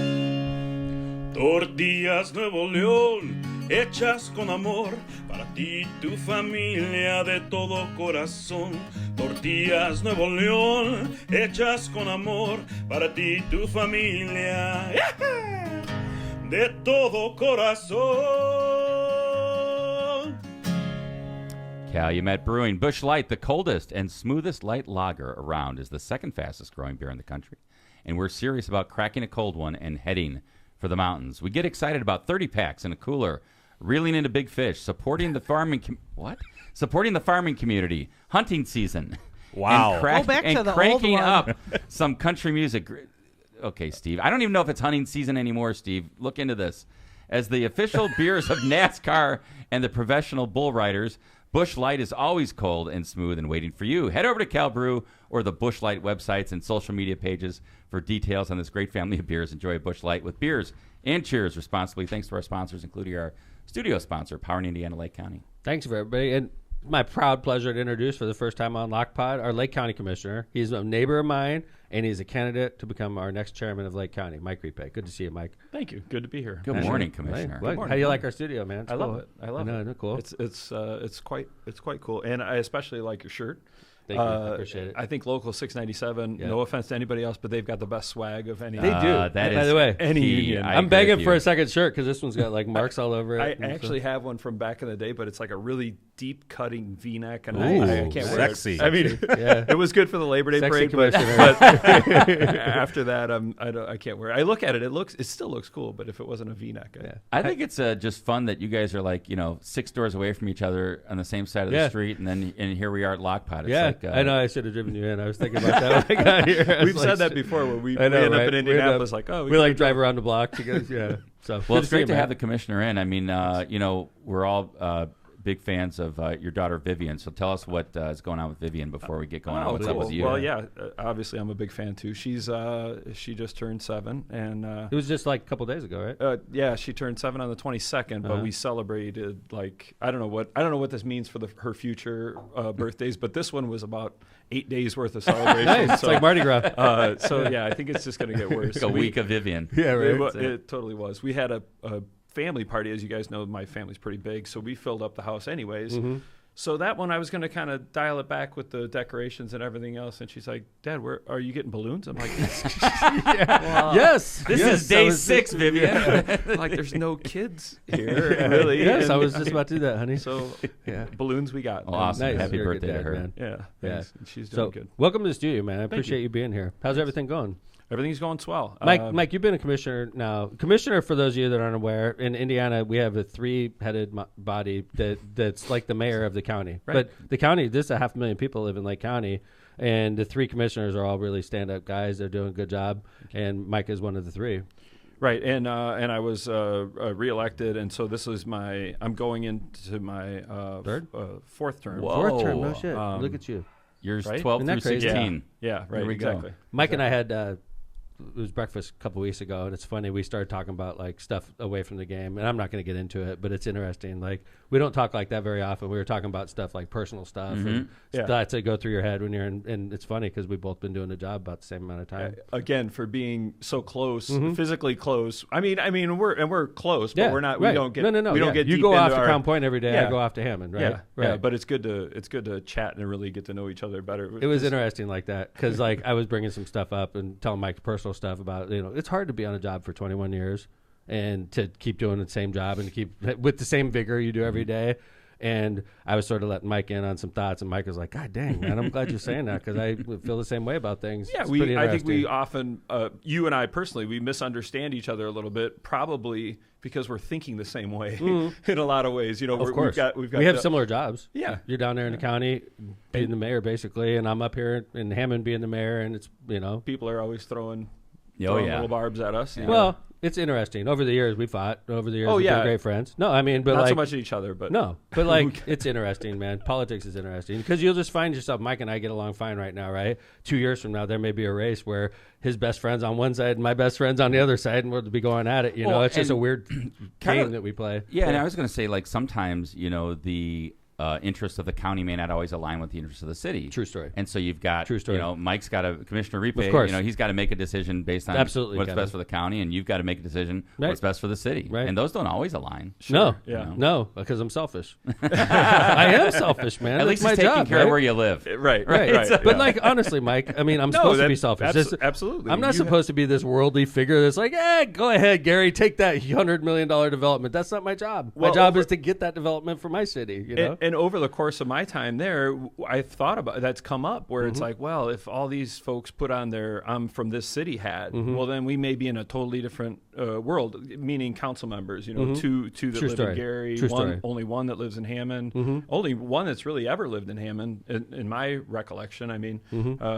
Tortillas Nuevo León, hechas con amor, para ti y tu familia de todo corazón. Tortillas Nuevo León, hechas con amor, para ti y tu familia, de todo corazón. Calumet Brewing, Busch Light, the coldest and smoothest light lager around, is the second fastest growing beer in the country. And we're serious about cracking a cold one and heading for the mountains. We get excited about 30 packs in a cooler, reeling into big fish, supporting the farming community, hunting season. Wow. And Go back to the cranking old one. up some country music. Okay, Steve. I don't even know if it's hunting season anymore, Steve. Look into this. As the official beers of NASCAR and the professional bull riders, Busch Light is always cold and smooth and waiting for you. Head over to Cal Brew or the Busch Light websites and social media pages for details on this great family of beers. Enjoy Busch Light with beers and cheers responsibly. Thanks to our sponsors, including our studio sponsor, Powering Indiana Lake County. Thanks for everybody. And my proud pleasure to introduce for the first time on LockPod our Lake County Commissioner. He's a neighbor of mine, and he's a candidate to become our next chairman of Lake County, Mike Repay. Good to see you, Mike. Thank you. Good to be here. Good morning, Commissioner. Good morning. How do you like our studio, man? It's I cool. love it. I love it. Isn't it cool? It's quite cool, and I especially like your shirt. Thank you. I appreciate it. I think Local 697. No offense to anybody else, but they've got the best swag of any. They do. By the way, any union. I'm begging for a second shirt because this one's got like marks all over it. I actually have one from back in the day, but it's like a really deep cutting V-neck, and Ooh, I can't wear sexy. it. I mean, Yeah. it was good for the Labor Day Sexy parade, but after that, I can't wear it. I look at it; it still looks cool, but if it wasn't a V-neck, I think it's just fun that you guys are like 6 doors away from each other on the same side of the street, and here we are at Lockpot. It's I know. I should have driven you in. I was thinking about that when I got here. We've said that before when we end up in Indianapolis. We like drive around the block together. So well, it's great to have the commissioner in. I mean, we're all big fans of your daughter Vivian. So tell us what is going on with Vivian before we get going on. What's up with you? Well, yeah, obviously I'm a big fan too. She just turned 7, and it was just like a couple days ago, right? Yeah, she turned 7 on the 22nd, but we celebrated I don't know what this means for her future birthdays, but this one was about 8 days worth of celebration. Nice. It's like Mardi Gras. So yeah, I think it's just going to get worse. Like a week of Vivian. Yeah, right. It totally was. We had a family party, as you guys know. My family's pretty big, so we filled up the house anyways. Mm-hmm. So that one I was going to kind of dial it back with the decorations and everything else, and she's like, Dad, where are you getting balloons? I'm like, Yes, this is day 6, Vivian. Like, there's no kids here, really. Yes, and I was just about to do that, honey. So balloons we got. Oh, awesome. Nice. Happy You're a birthday good to dad, her. man. Yeah, Yeah. thanks. She's doing good. Welcome to the studio, man. I appreciate you being here. How's everything going? Everything's going swell. Mike, you've been a commissioner now. Commissioner, for those of you that aren't aware, in Indiana, we have a 3-headed body that's like the mayor of the county. Right. But the county, there's 500,000 people live in Lake County, and the 3 commissioners are all really stand-up guys. They're doing a good job, and Mike is one of the 3. Right, and I was reelected, and so this is I'm going into my fourth term. Whoa. 4th term, no shit. Look at you. Yours right? 12 through 16. Yeah, right, Here we exactly. go. Mike and I had it was breakfast a couple weeks ago, and it's funny, we started talking about like stuff away from the game, and I'm not going to get into it, but it's interesting. Like, we don't talk like that very often. We were talking about stuff like personal stuff and thoughts that go through your head when you're in, and it's funny because we've both been doing the job about the same amount of time. Again, for being so close, physically close. I mean, we're close, but we're not. Right. We don't get. No. We don't get. You deep go into off to Crown Point every day. I go off to Hammond. Right. Yeah. Right. Yeah. But it's good to chat and really get to know each other better. It was interesting like that because like I was bringing some stuff up and telling Mike personal stuff about it's hard to be on a job for 21 years and to keep doing the same job and to keep with the same vigor you do every day. And I was sort of letting Mike in on some thoughts, and Mike was like, God dang, man, I'm glad you're saying that because I feel the same way about things. Yeah, I think we often, you and I personally, we misunderstand each other a little bit, probably because we're thinking the same way in a lot of ways. You know, of course. We've got we have similar jobs. Yeah. You're down there in the county being the mayor, basically, and I'm up here in Hammond being the mayor, and it's, you know. People are always throwing yeah. little barbs at us. Well, it's interesting. Over the years, we fought. Over the years, we've been great friends. No, I mean, but not like, so much at each other, but no, but like, it's interesting, man. Politics is interesting because you'll just find yourself. Mike and I get along fine right now, right? 2 years from now, there may be a race where his best friend's on one side and my best friend's on the other side, and we'll be going at it. You know, it's just a weird game that we play. Yeah, and I was going to say, like, sometimes, you know, the interests of the county may not always align with the interests of the city. True story. And so you've got, True story. you know, Mike's got Commissioner Repay, of course. you know, he's got to make a decision based on Absolutely, what's Kevin. best for the county, and you've got to make a decision what's best for the city. Right. And those don't always align. No, no, because I'm selfish. I am selfish, man. At least my it's taking job, care of where you live. Right. But like, honestly, Mike, I mean, I'm supposed to be selfish. Absolutely. I'm not supposed to be this worldly figure that's like, go ahead, Gary, take that $100 million development. That's not my job. My job is to get that development for my city. You know. And over the course of my time there, I've thought about that's come up where it's like, well, if all these folks put on their "I'm from this city" hat, well, then we may be in a totally different world. Meaning council members, you know, two that True live story. in Gary, True story. only one that lives in Hammond, only one that's really ever lived in Hammond, in my recollection. I mean,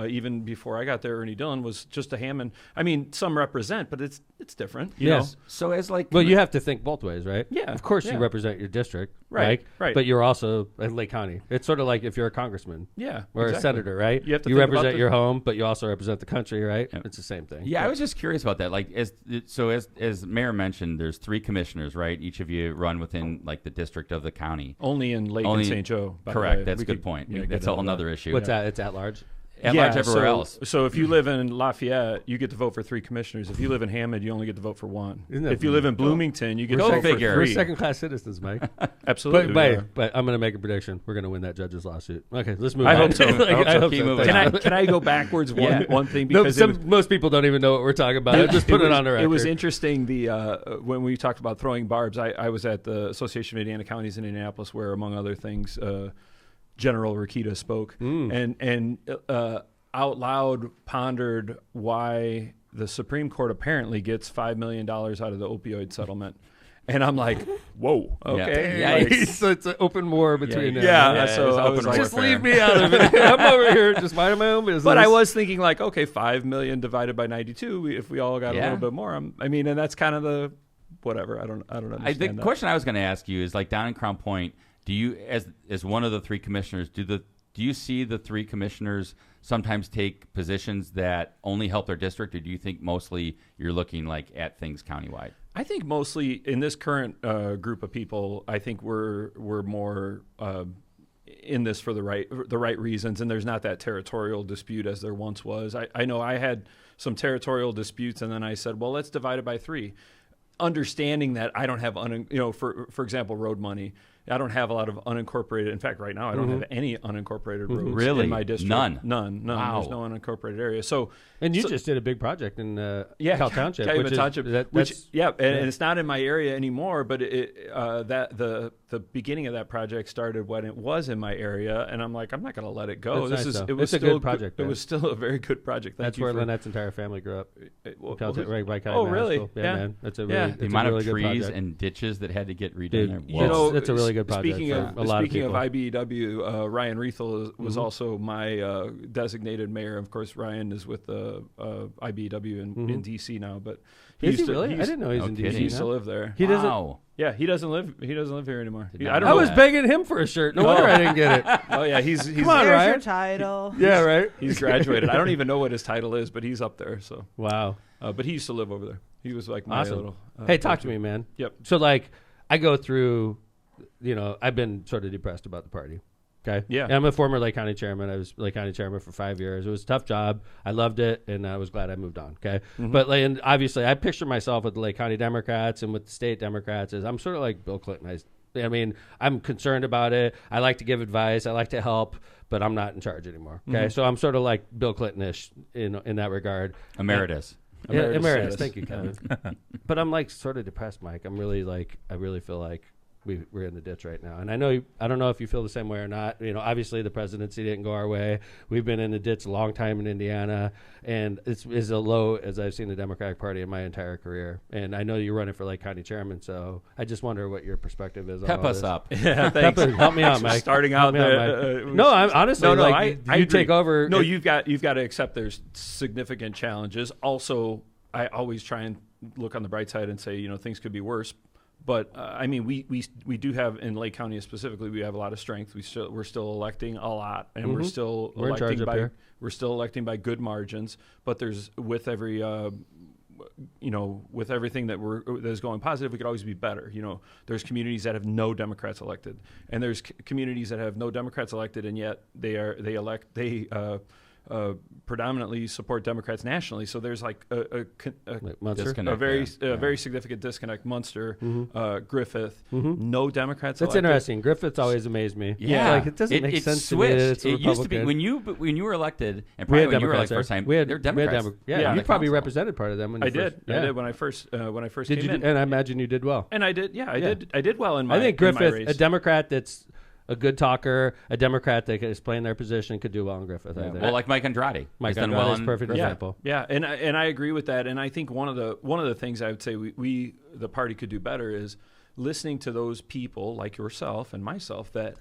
even before I got there, Ernie Dillon was just a Hammond. I mean, some represent, but it's different. You know? So as like, well, you have to think both ways, right? Yeah. Of course, yeah. you represent your district, Right. But you're also in Lake County. It's sort of like if you're a congressman, or a senator, right? You have to you think represent about your home, but you also represent the country, right? Yep. It's the same thing. Yeah, I was just curious about that. Like, as Mayor mentioned, there's 3 commissioners, right? Each of you run within like the district of the county. Only in Lake and St. Joe. Correct. That's a good point. That's a whole other issue. What's that? It's at large. At large everywhere else. So if you live in Lafayette, you get to vote for 3 commissioners. If you live in Hammond, you only get to vote for 1. If you live in Bloomington, you get to Go vote figure. for 3. We're second-class citizens, Mike. Absolutely. But I'm going to make a prediction. We're going to win that judge's lawsuit. Okay, let's move I on. hope so. I hope Keep so. moving Can I go backwards one thing? No, Because most people don't even know what we're talking about. Just put it on the record. It was interesting when we talked about throwing barbs. I was at the Association of Indiana Counties in Indianapolis, where, among other things, General Rokita spoke, and out loud pondered why the Supreme Court apparently gets $5 million out of the opioid settlement. And I'm like, whoa, okay. Yeah. So it's an open war between them. So I was like, just leave me out of it. I'm over here just minding my own business. But I was thinking like, okay, 5 million divided by 92, if we all got a little bit more. And that's kind of the whatever. I don't understand the question I was going to ask you is, like, down in Crown Point, do you, as one of the 3 commissioners, do you see the 3 commissioners sometimes take positions that only help their district, or do you think mostly you're looking like at things countywide? I think mostly in this current group of people, I think we're more in this for the right reasons, and there's not that territorial dispute as there once was. I know I had some territorial disputes, and then I said, well, let's divide it by 3, understanding that I don't have for example, road money. I don't have a lot of unincorporated. In fact, right now I don't have any unincorporated roads in my district. None. Wow. There's no unincorporated area. And you just did a big project in Cal Township, and it's not in my area anymore. But the beginning of that project started when it was in my area, and I'm like, I'm not going to let it go. It was a good project. It was still a very good project. That's where Lynette's entire family grew up. Right by County. Oh, really? Yeah, man. That's a really the amount of trees project. and ditches that had to get redone there. That's a really good project. Speaking of IBEW, Ryan Riethel was Mm-hmm. also my designated mayor. Of course, Ryan is with IBEW in D.C. now, but is he really? I didn't know he's in D.C. He used to live there. He doesn't. Yeah, he doesn't live here anymore. I was begging him for a shirt. No wonder I didn't get it. Oh yeah, he's come on, Here's Ryan. your title. Yeah, right. He's graduated. I don't even know what his title is, but he's up there. So wow. But he used to live over there. He was like my little. Hey, talk to me, man. Yep. So like, I go through. I've been sort of depressed about the party. Okay. Yeah. And I'm a former Lake County chairman. I was Lake County chairman for 5 years. It was a tough job. I loved it, and I was glad I moved on. Okay. Mm-hmm. But and obviously, I picture myself with the Lake County Democrats and with the state Democrats as I'm sort of like Bill Clinton. I'm concerned about it. I like to give advice. I like to help, but I'm not in charge anymore. Okay. Mm-hmm. So I'm sort of like Bill Clinton-ish in that regard. Emeritus. Emeritus. Thank you, Kevin. But I'm like sort of depressed, Mike. I'm really I really feel like we're in the ditch right now. And I don't know if you feel the same way or not. You know, obviously the presidency didn't go our way. We've been in the ditch a long time in Indiana, and it's as low as I've seen the Democratic Party in my entire career. And I know you're running for Lake County Chairman, so I just wonder what your perspective is. Pep on all us this. up. Yeah, thanks. Help me out, Mike. Starting out there. No, I'm honestly like, I you agree. take over. No, you've got to accept there's significant challenges. Also, I always try and look on the bright side and say, you know, things could be worse. But I mean, we do have in Lake County specifically, we have a lot of strength. We're still electing a lot, and we're still We're in charge electing up here. we're still electing by good margins. But there's with every you know, with everything that is going positive, we could always be better. You know, there's communities that have no Democrats elected, and there's communities that have no Democrats elected, and yet they predominantly support Democrats nationally. So there's like a very significant disconnect. Munster, Griffith, no Democrats. That's elected. interesting. Griffith's always amazed me. Yeah, like, it doesn't make sense switched. to me. It's It used to be when you were elected, and probably when you were elected first time. They're Democrats. You probably represented part of them. When I you did. First, I did when I first did came in. And I imagine you did well. And I did. Yeah, I did. I did well in my. I think in my Griffith, race. a Democrat that's a good talker, a Democrat that can explain their position, could do well in Griffith. I think. Well, like Mike Andrade. Mike He's done Andrade well is a perfect example. Yeah, and I agree with that. And I think one of the things I would say we the party could do better is listening to those people like yourself and myself that,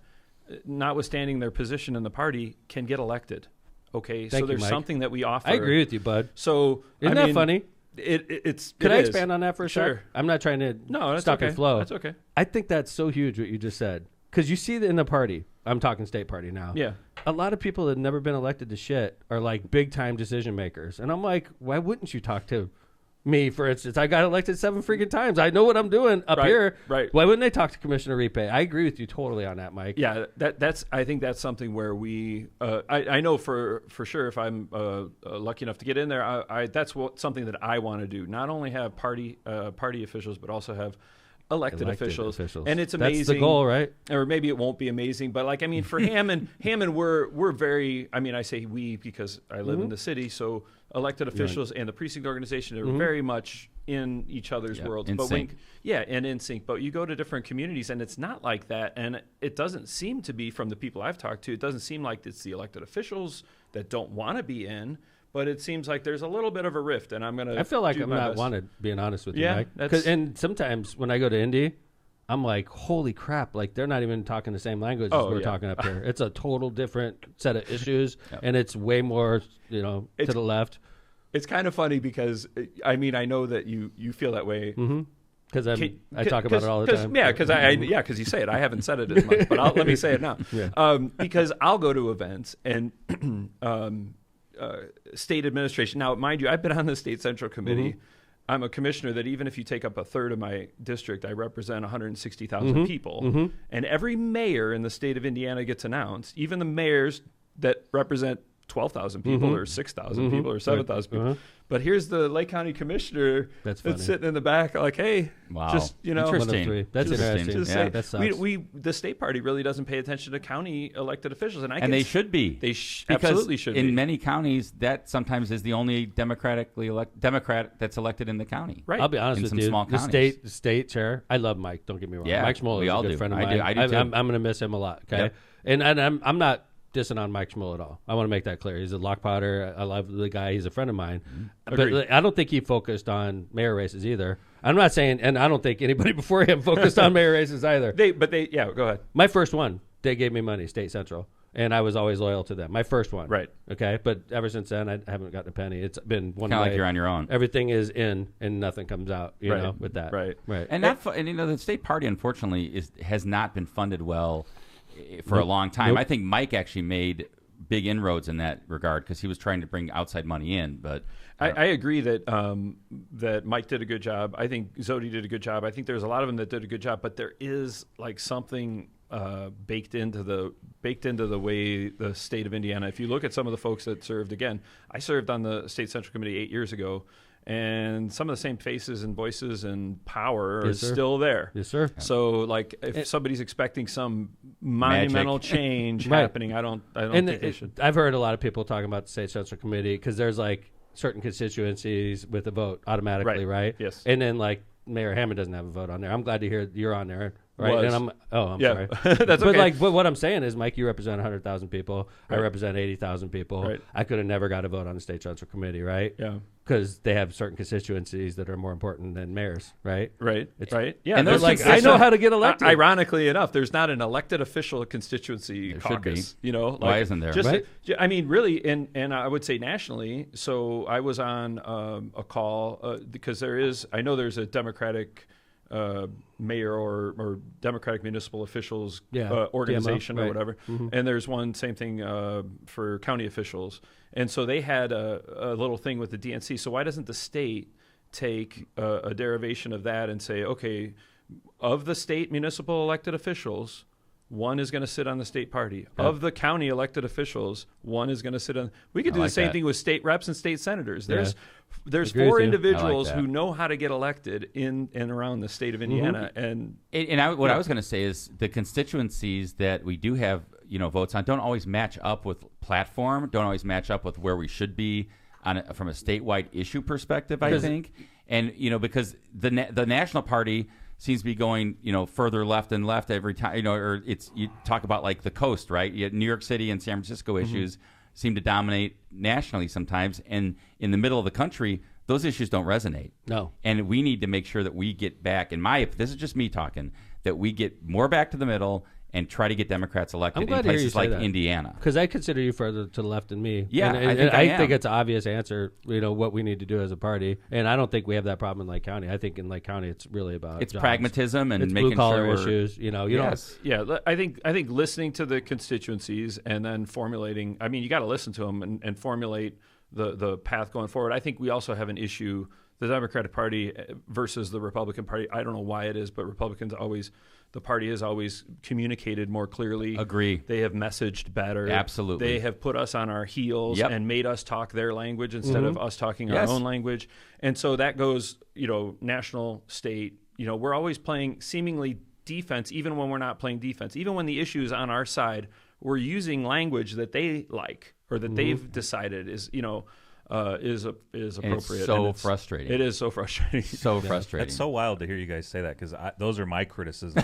notwithstanding their position in the party, can get elected. Okay, Thank so there's you, Mike. something that we offer. I agree with you, bud. So isn't that funny? Could I is. expand on that for a sec? Sure. I'm not trying to that's stop okay. your flow. That's okay. I think that's so huge what you just said. Because you see that in the party, I'm talking state party now. Yeah. A lot of people that have never been elected to shit are like big time decision makers. And I'm like, why wouldn't you talk to me, for instance? I got elected 7 freaking times. I know what I'm doing up here. Right. Why wouldn't they talk to Commissioner Repay? I agree with you totally on that, Mike. Yeah, I think that's something where we. I know for sure if I'm lucky enough to get in there, that's something that I want to do. Not only have party officials, but also have elected officials. And it's amazing. That's the goal, right? Or maybe it won't be amazing, but like, I mean, for Hammond, we're very, I mean, I say we because I live in the city, so elected officials and the precinct organization are very much in each other's worlds. In sync. And in sync. But you go to different communities and it's not like that. And it doesn't seem to be, from the people I've talked to, it doesn't seem like it's the elected officials that don't want to be in. But it seems like there's a little bit of a rift, and I feel like I'm not wanted, being honest with you, Yeah, Mike. And sometimes when I go to Indy, I'm like, holy crap, like they're not even talking the same language as we're talking up here. It's a total different set of issues, and it's way more, to the left. It's kind of funny because, I mean, I know that you feel that way. Because I talk about it all the time. Yeah, because you say it. I haven't said it as much, but let me say it now. Because I'll go to events and state administration. Now, mind you, I've been on the state central committee. I'm a commissioner that even if you take up a third of my district, I represent 160,000 people. And every mayor in the state of Indiana gets announced, even the mayors that represent 12,000 people or 6,000 people or 7,000 people. But here's the Lake County Commissioner that's sitting in the back like, hey, just, Interesting. That's interesting. Just Yeah, say, that sucks. the state party really doesn't pay attention to county elected officials. And they should be. They because absolutely should be. In many counties, that sometimes is the only Democrat that's elected in the county. Right. I'll be honest with you. Small the state chair, I love Mike. Don't get me wrong. Yeah, Mike Schmuller we is all a good do. friend of I mine. do. I do too. I'm going to miss him a lot. Okay. Yep. And I'm not dissing on Mike Schmuller at all. I want to make that clear. He's a lock potter. I love the guy. He's a friend of mine. But I don't think he focused on mayor races either. I'm not saying, and I don't think anybody before him focused on mayor races either. Go ahead. My first one, they gave me money, State Central. And I was always loyal to them. My first one. Right. Okay. But ever since then, I haven't gotten a penny. It's been one way. Kind of like you're on your own. Everything is in and nothing comes out, you know, with that. Right. And the state party, unfortunately, has not been funded well for a long time. I think Mike actually made big inroads in that regard because he was trying to bring outside money in. But I agree that that Mike did a good job. I think Zodi did a good job. I think there's a lot of them that did a good job, but there is like something baked into the way the state of Indiana. If you look at some of the folks that served, again, I served on the State Central Committee 8 years ago, and some of the same faces and voices and power are still there. Yes, sir. So, like, if somebody's expecting some monumental change happening, I don't think they should. I've heard a lot of people talking about the State Central Committee because there's like certain constituencies with a vote automatically, right? Yes. And then like Mayor Hammond doesn't have a vote on there. I'm glad to hear you're on there. right? Was. And I'm Yeah. sorry. That's but okay. but what I'm saying is, Mike, you represent 100,000 people. Right. I represent 80,000 people. Right. I could have never got a vote on the state central committee, right? Yeah. Because they have certain constituencies that are more important than mayors, right? Right. It's, Right. Yeah. And they're like, I know how to get elected. Ironically enough, there's not an elected official constituency There caucus. should be. You know, like, Why isn't there? Just, Right. I mean, really, and I would say nationally. So I was on a call because I know there's a Democratic mayor or Democratic municipal officials organization DMO, or right. whatever, Mhm. and there's one same thing for county officials. And so they had a little thing with the DNC. So why doesn't the state take a derivation of that and say, okay, of the state municipal elected officials, one is going to sit on the state party. Yeah. Of the county elected officials, one is going to sit on. We could do the like same that. thing with state reps and state senators. There's Agree four with you. individuals I like that. who know how to get elected in and around the state of Indiana, and What I was going to say is the constituencies that we do have, votes on don't always match up with platform, don't always match up with where we should be from a statewide issue perspective, I think. And, because the national party seems to be going, further left and left every time, or you talk about like the coast, right? You had New York City and San Francisco issues seem to dominate nationally sometimes. And in the middle of the country, those issues don't resonate. No. And we need to make sure that we get back, this is just me talking, that we get more back to the middle and try to get Democrats elected I'm glad in to hear you places say like that. Indiana. Because I consider you further to the left than me. Yeah, and I think it's an obvious answer, what we need to do as a party. And I don't think we have that problem in Lake County. I think in Lake County it's really about It's jobs. pragmatism and it's making blue-collar sure we're- issues. You Yes. Yeah, I think listening to the constituencies and then formulating. I mean, you got to listen to them and formulate the path going forward. I think we also have an issue. The Democratic Party versus the Republican Party. I don't know why it is, but the party has always communicated more clearly. Agree. They have messaged better. Absolutely. They have put us on our heels Yep. and made us talk their language instead of us talking Yes. our own language. And so that goes, national, state. We're always playing seemingly defense, even when we're not playing defense. Even when the issue is on our side, we're using language that they like or that they've decided is appropriate. And it's so frustrating. It is so frustrating. So frustrating. It's so wild to hear you guys say that because those are my criticisms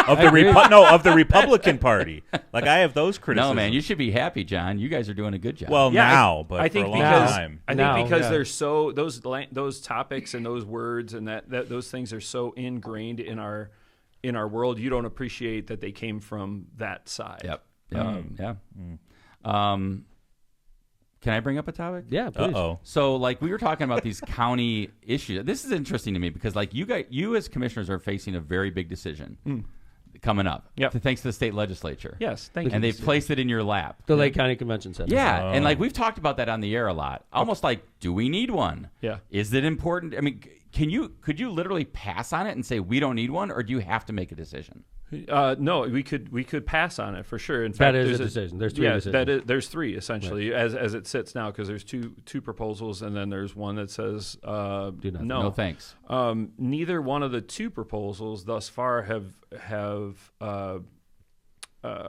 of the Republican Party. Like I have those criticisms. No, man, you should be happy, John. You guys are doing a good job. Well, Yeah, but I think for a long because time. there's so those topics and those words and that those things are so ingrained in our world. You don't appreciate that they came from that side. Yep. Can I bring up a topic? Yeah, please. Uh-oh. So, like, we were talking about these county issues. This is interesting to me because, like, you as commissioners are facing a very big decision coming up. Yep. Thanks to the state legislature. Yes, thank you. And they've placed it in your lap. The Lake County Convention Center. Yeah, and like we've talked about that on the air a lot. Almost like, do we need one? Yeah. Is it important? I mean, could you literally pass on it and say we don't need one, or do you have to make a decision? No, we could pass on it for sure. In That fact, is there's a decision. There's three decisions. There's three essentially as it sits now because there's two proposals and then there's one that says No thanks. Neither one of the two proposals thus far have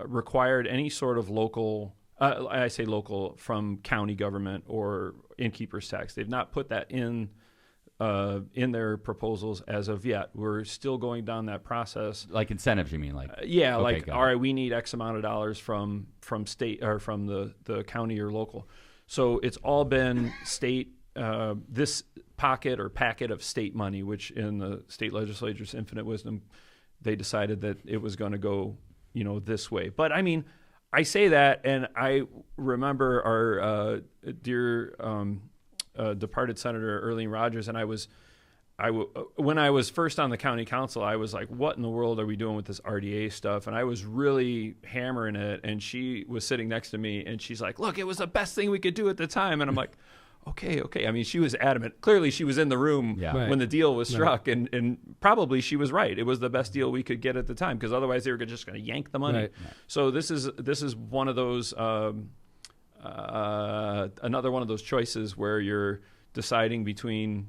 required any sort of local. I say local from county government or innkeeper's tax. They've not put that in their proposals as of yet. We're still going down that process. Like incentives, you mean? Like Okay, all right, we need X amount of dollars from state or from the county or local. So it's all been state. This packet of state money, which in the state legislature's infinite wisdom, they decided that it was going to go, this way. But I mean, I say that, and I remember our dear. Departed Senator Earlene Rogers, and when I was first on the county council, I was like, what in the world are we doing with this RDA stuff? And I was really hammering it, and she was sitting next to me, and she's like, look, it was the best thing we could do at the time. And I'm like, okay. I mean, she was adamant. Clearly, she was in the room when the deal was struck, and probably she was right. It was the best deal we could get at the time, because otherwise they were just going to yank the money. Right. So this is one of those... another one of those choices where you're deciding between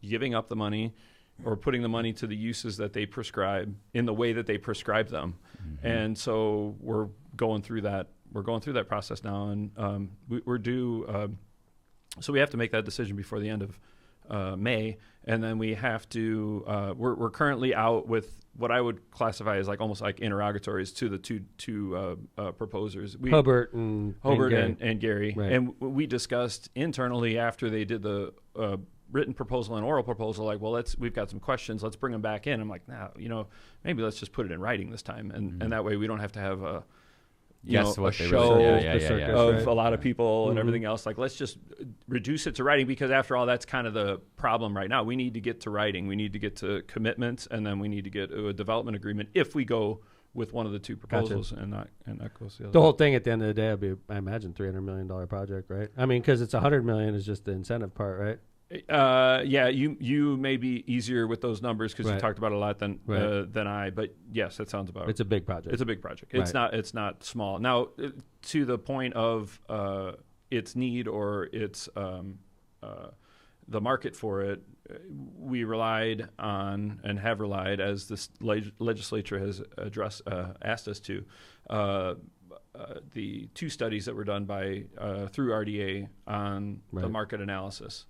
giving up the money or putting the money to the uses that they prescribe in the way that they prescribe them. And so we're going through that process now, and we're due. So we have to make that decision before the end May, and then we have to. We're currently out with what I would classify as like almost like interrogatories to the two proposers, Hobart and Gary, Right. and we discussed internally after they did the written proposal and oral proposal, like, well, we've got some questions, let's bring them back in. I'm like, nah, maybe let's just put it in writing this time, and that way we don't have to have a show of a lot of people and everything else. Like, let's just reduce it to writing, because after all, that's kind of the problem right now. We need to get to writing, we need to get to commitments, and then we need to get a development agreement if we go with one of the two proposals. Gotcha. and not goes the other The whole way. thing at the end of the day will be, I imagine, $300 million project, right? I mean, because it's $100 million is just the incentive part, right? Yeah, you may be easier with those numbers because you Right. talked about it a lot than I. But yes, that sounds about. It's a big project. It's a big project. Right. It's not small. Now, to the point of its need or its the market for it, we relied on and have relied, as this legislature has asked us to. The two studies that were done by through RDA on the market analysis.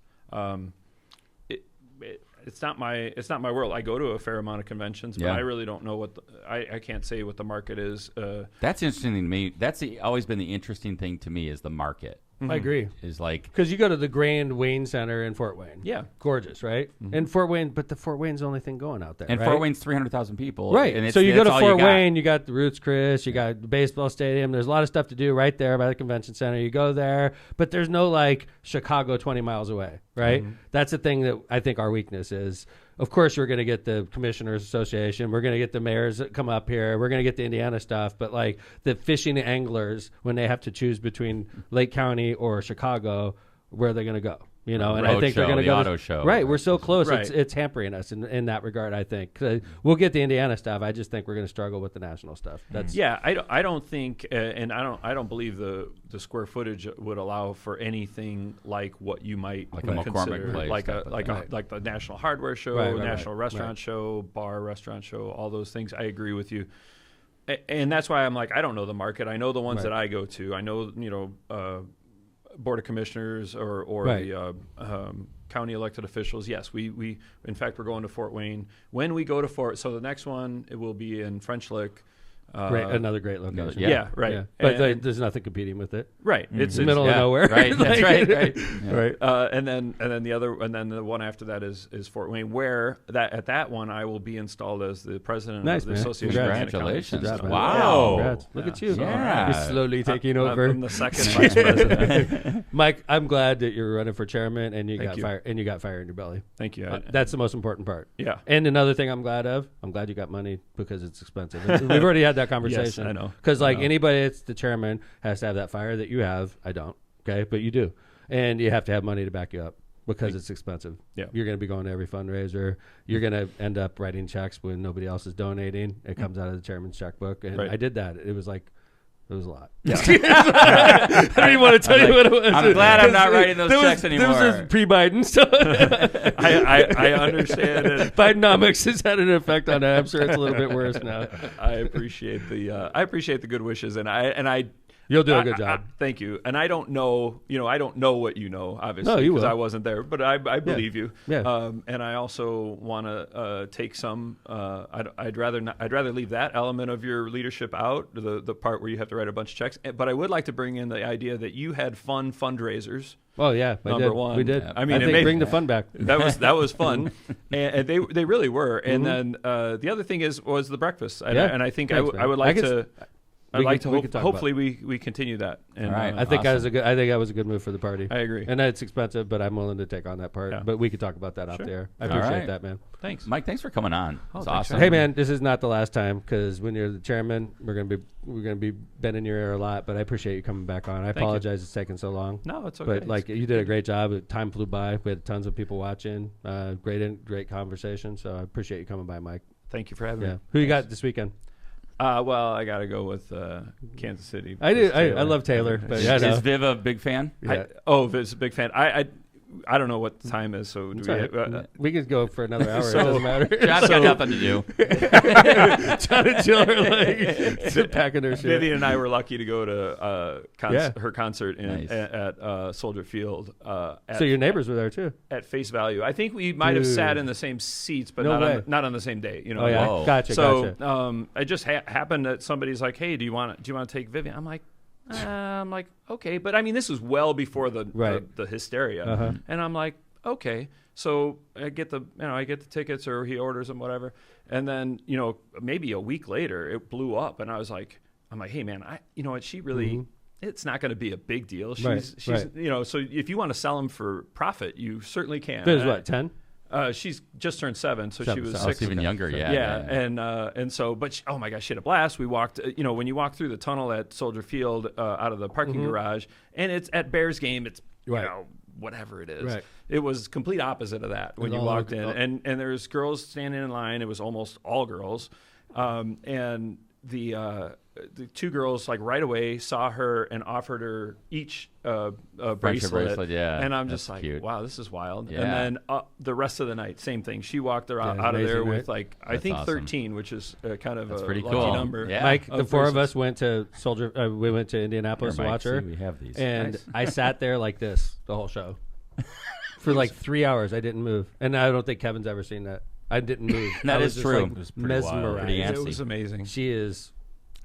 It's not my world. I go to a fair amount of conventions, but I really don't know I can't say what the market is. That's interesting to me. That's always been the interesting thing to me, is the market. I agree. Is like, because you go to the Grand Wayne Center in Fort Wayne. Yeah, gorgeous, right? And Fort Wayne, but the Fort Wayne's the only thing going out there. And right? Fort Wayne's 300,000 people, right? And so you go to Fort Wayne, you got the Roots Chris, you got the baseball stadium. There's a lot of stuff to do right there by the convention center. You go there, but there's no like Chicago 20 miles away, right? That's the thing that I think our weakness is. Of course, we're going to get the Commissioners Association. We're going to get the mayors that come up here. We're going to get the Indiana stuff. But like the fishing anglers, when they have to choose between Lake County or Chicago, where are they going to go? And I think they're going to go auto show. Right, we're so close. Right. It's hampering us in that regard. I think we'll get the Indiana stuff. I just think we're going to struggle with the national stuff. That's I don't think, and I don't believe the square footage would allow for anything like what you might like a McCormick place, like the National Hardware Show, National Restaurant Show, Bar Restaurant Show, all those things. I agree with you, and that's why I'm like, I don't know the market. I know the ones that I go to. I know Board of Commissioners or the county elected officials. Yes, we in fact we're going to Fort Wayne. When we go to so the next one, it will be in French Lick. Another great location. Yeah, right. Yeah. But there's nothing competing with it. Right. It's the middle of nowhere. Right. That's right. Right. And then the one after that is Fort Wayne, where at that one I will be installed as the president of the Association. Congratulations! Wow. Congrats. Look at you. Yeah. You're slowly taking over. I'm the second vice president. Mike, I'm glad that you're running for chairman and you Thank got fire and you got fire in your belly. Thank you. That's the most important part. Yeah. And another thing I'm glad you got money, because it's expensive. We've already had that conversation. Yes, I know. Because anybody that's the chairman has to have that fire that you have. I don't. Okay, but you do, and you have to have money to back you up because it's expensive. Yeah. You're going to be going to every fundraiser. You're going to end up writing checks when nobody else is donating. It comes out of the chairman's checkbook, and I did that. It was a lot. Yeah. I don't even want to tell you what it was. I'm glad I'm not writing those checks anymore. This was pre-Biden, so I understand it. Bidenomics has had an effect on that. I'm sure it's a little bit worse now. I appreciate the good wishes, and I. You'll do a good job. Thank you. And I don't know, I don't know what you know, obviously, because I wasn't there, but I believe you. Yeah. And I also want to take some. I'd rather leave that element of your leadership out, the part where you have to write a bunch of checks. But I would like to bring in the idea that you had fun fundraisers. Oh yeah, number one. We did. I mean, bring the fun back. That was fun, and they really were. And then the other thing was the breakfast, and I think Thanks, I would like to. Hopefully we we continue that. And, all right. I think that was a good move for the party. I agree. And it's expensive, but I'm willing to take on that part. Yeah. But we could talk about that out there. I appreciate that, man. Thanks, Mike. Thanks for coming on. It's awesome. Hey, man, this is not the last time, because when you're the chairman, we're gonna be bending your ear a lot. But I appreciate you coming back on. I apologize it's taken so long. No, it's okay. But you did a great job. Time flew by. We had tons of people watching. Great conversation. So I appreciate you coming by, Mike. Thank you for having me. Who you got this weekend? Well, I got to go with Kansas City. I do. I love Taylor. But Is Viv a big fan? Yeah. Viv's a big fan. I don't know what the time is, so we could go for another hour. So, it doesn't matter. John's got nothing to do. John and Jill are like packing their shit. Vivian and I were lucky to go to her concert at Soldier Field. So your neighbors were there too? At face value. I think we might have sat in the same seats, but not on the same day. You know? Oh, yeah. Whoa. Gotcha. It just happened that somebody's like, "Hey, do you want to take Vivian?" I'm like, okay, but I mean, this was well before the hysteria, and I'm like, okay, so I get the tickets, or he orders them, whatever, and then maybe a week later it blew up, and I'm like, hey man, she really. It's not going to be a big deal. She's so if you want to sell them for profit, you certainly can. There's what, 10? She's just turned 7, so she was 6. Even younger, And so, but oh my gosh, she had a blast. We walked, when you walk through the tunnel at Soldier Field out of the parking garage, and it's at Bears game, it's whatever it is. Right. It was complete opposite of that when you walked in, and there's girls standing in line. It was almost all girls, and the 2 girls like right away saw her and offered her each a bracelet. And I'm just like, cute. Wow, this is wild. And then the rest of the night, same thing. She walked her out of there with I think awesome. 13, which is kind of a pretty lucky cool number. Yeah. Mike, the 4 of us went to we went to Indianapolis to watch her. We have these. And I sat there like this the whole show for like 3 hours. I didn't move, and I don't think Kevin's ever seen that. I didn't move. That is true. Like, it was mesmerized. It was amazing. She is.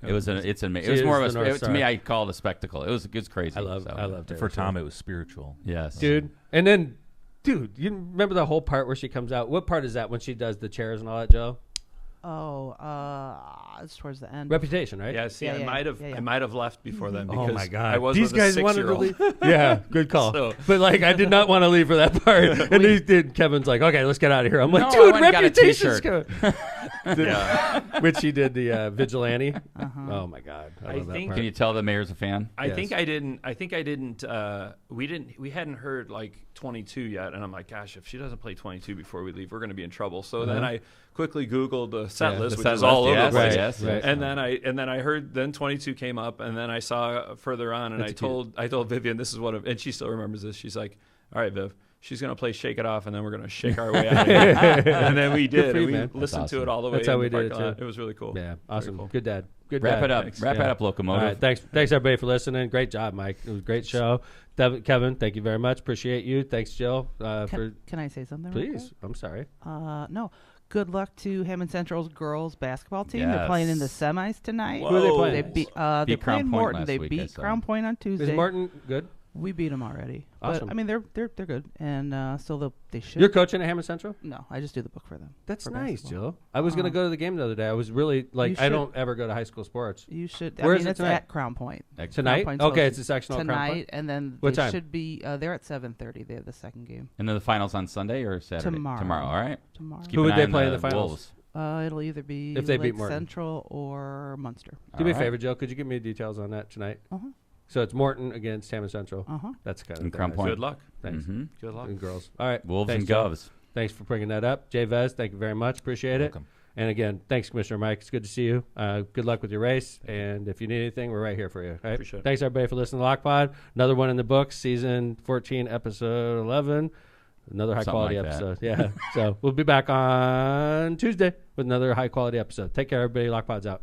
It was amazing. It was more of to me. I call it a spectacle. It was crazy. I loved it. For Tom, it was spiritual. Yes, dude. And then, you remember the whole part where she comes out? What part is that when she does the chairs and all that, Joe? Oh, it's towards the end. Reputation, right? Yeah. See, I might have left before then. Because oh my god, I was these guys wanted to leave. leave. Yeah, good call. But like, I did not want to leave for that part. And Kevin's like, "Okay, let's get out of here." I'm like, "Dude, Reputation's good." Which he did the vigilante. Oh my god, I love that part. Can you tell the mayor's a fan? I think I didn't. We hadn't heard like 22 yet, and I'm like, gosh, if she doesn't play 22 before we leave, we're going to be in trouble. So then I quickly Googled the set list, which is all over the place. Yes. And then I heard 22 came up, and then I saw further on, and I told Vivian this is and she still remembers this. She's like, all right, Viv, she's going to play Shake It Off, and then we're going to shake our way out of here. And then we did. Free, and we listened to it all the way. That's how we did it too. It was really cool. Yeah, awesome. Cool. Good dad. Good Wrap dad. it up. Thanks. Wrap it up, Locomotive. All right, thanks everybody for listening. Great job, Mike. It was a great show. Kevin, thank you very much. Appreciate you. Thanks, Jill. Can I say something? Please. I'm sorry. No. Good luck to Hammond Central's girls basketball team. Yes. They're playing in the semis tonight. Who are they playing? They're playing Morton. They beat Crown Point on Tuesday. Is Morton good? We beat them already. Awesome. But I mean, they're good, and so they should. You're coaching at Hammond Central? No, I just do the book for them. That's for nice, basketball. Jill. I was going to go to the game the other day. I was really like, I don't ever go to high school sports. You should. Where is it's it tonight? At Crown Point. Tonight? Okay, it's a sectional tonight, Crown Point. And then what they time? should be. They're at 7:30. They have the second game. And then the finals on Sunday or Saturday? Tomorrow. All right. Tomorrow. Who would they play in the finals? Wolves. It'll either be if they beat Lake Morton. Central or Munster. Do me a favor, Jill. Could you give me details on that tonight? So it's Morton against Hammond Central. That's kind of Crown Point. Good luck. Thanks. Good luck. And girls. All right. Wolves thanks, and Govs. Thanks for bringing that up. Jay Vez, thank you very much. Appreciate it. And again, thanks, Commissioner Mike. It's good to see you. Good luck with your race. And if you need anything, we're right here for you. Right? Appreciate it. Thanks, everybody, for listening to Lock Pod. Another one in the books, season 14, episode 11. Another high-quality episode. Yeah. So we'll be back on Tuesday with another high-quality episode. Take care, everybody. Lock Pod's out.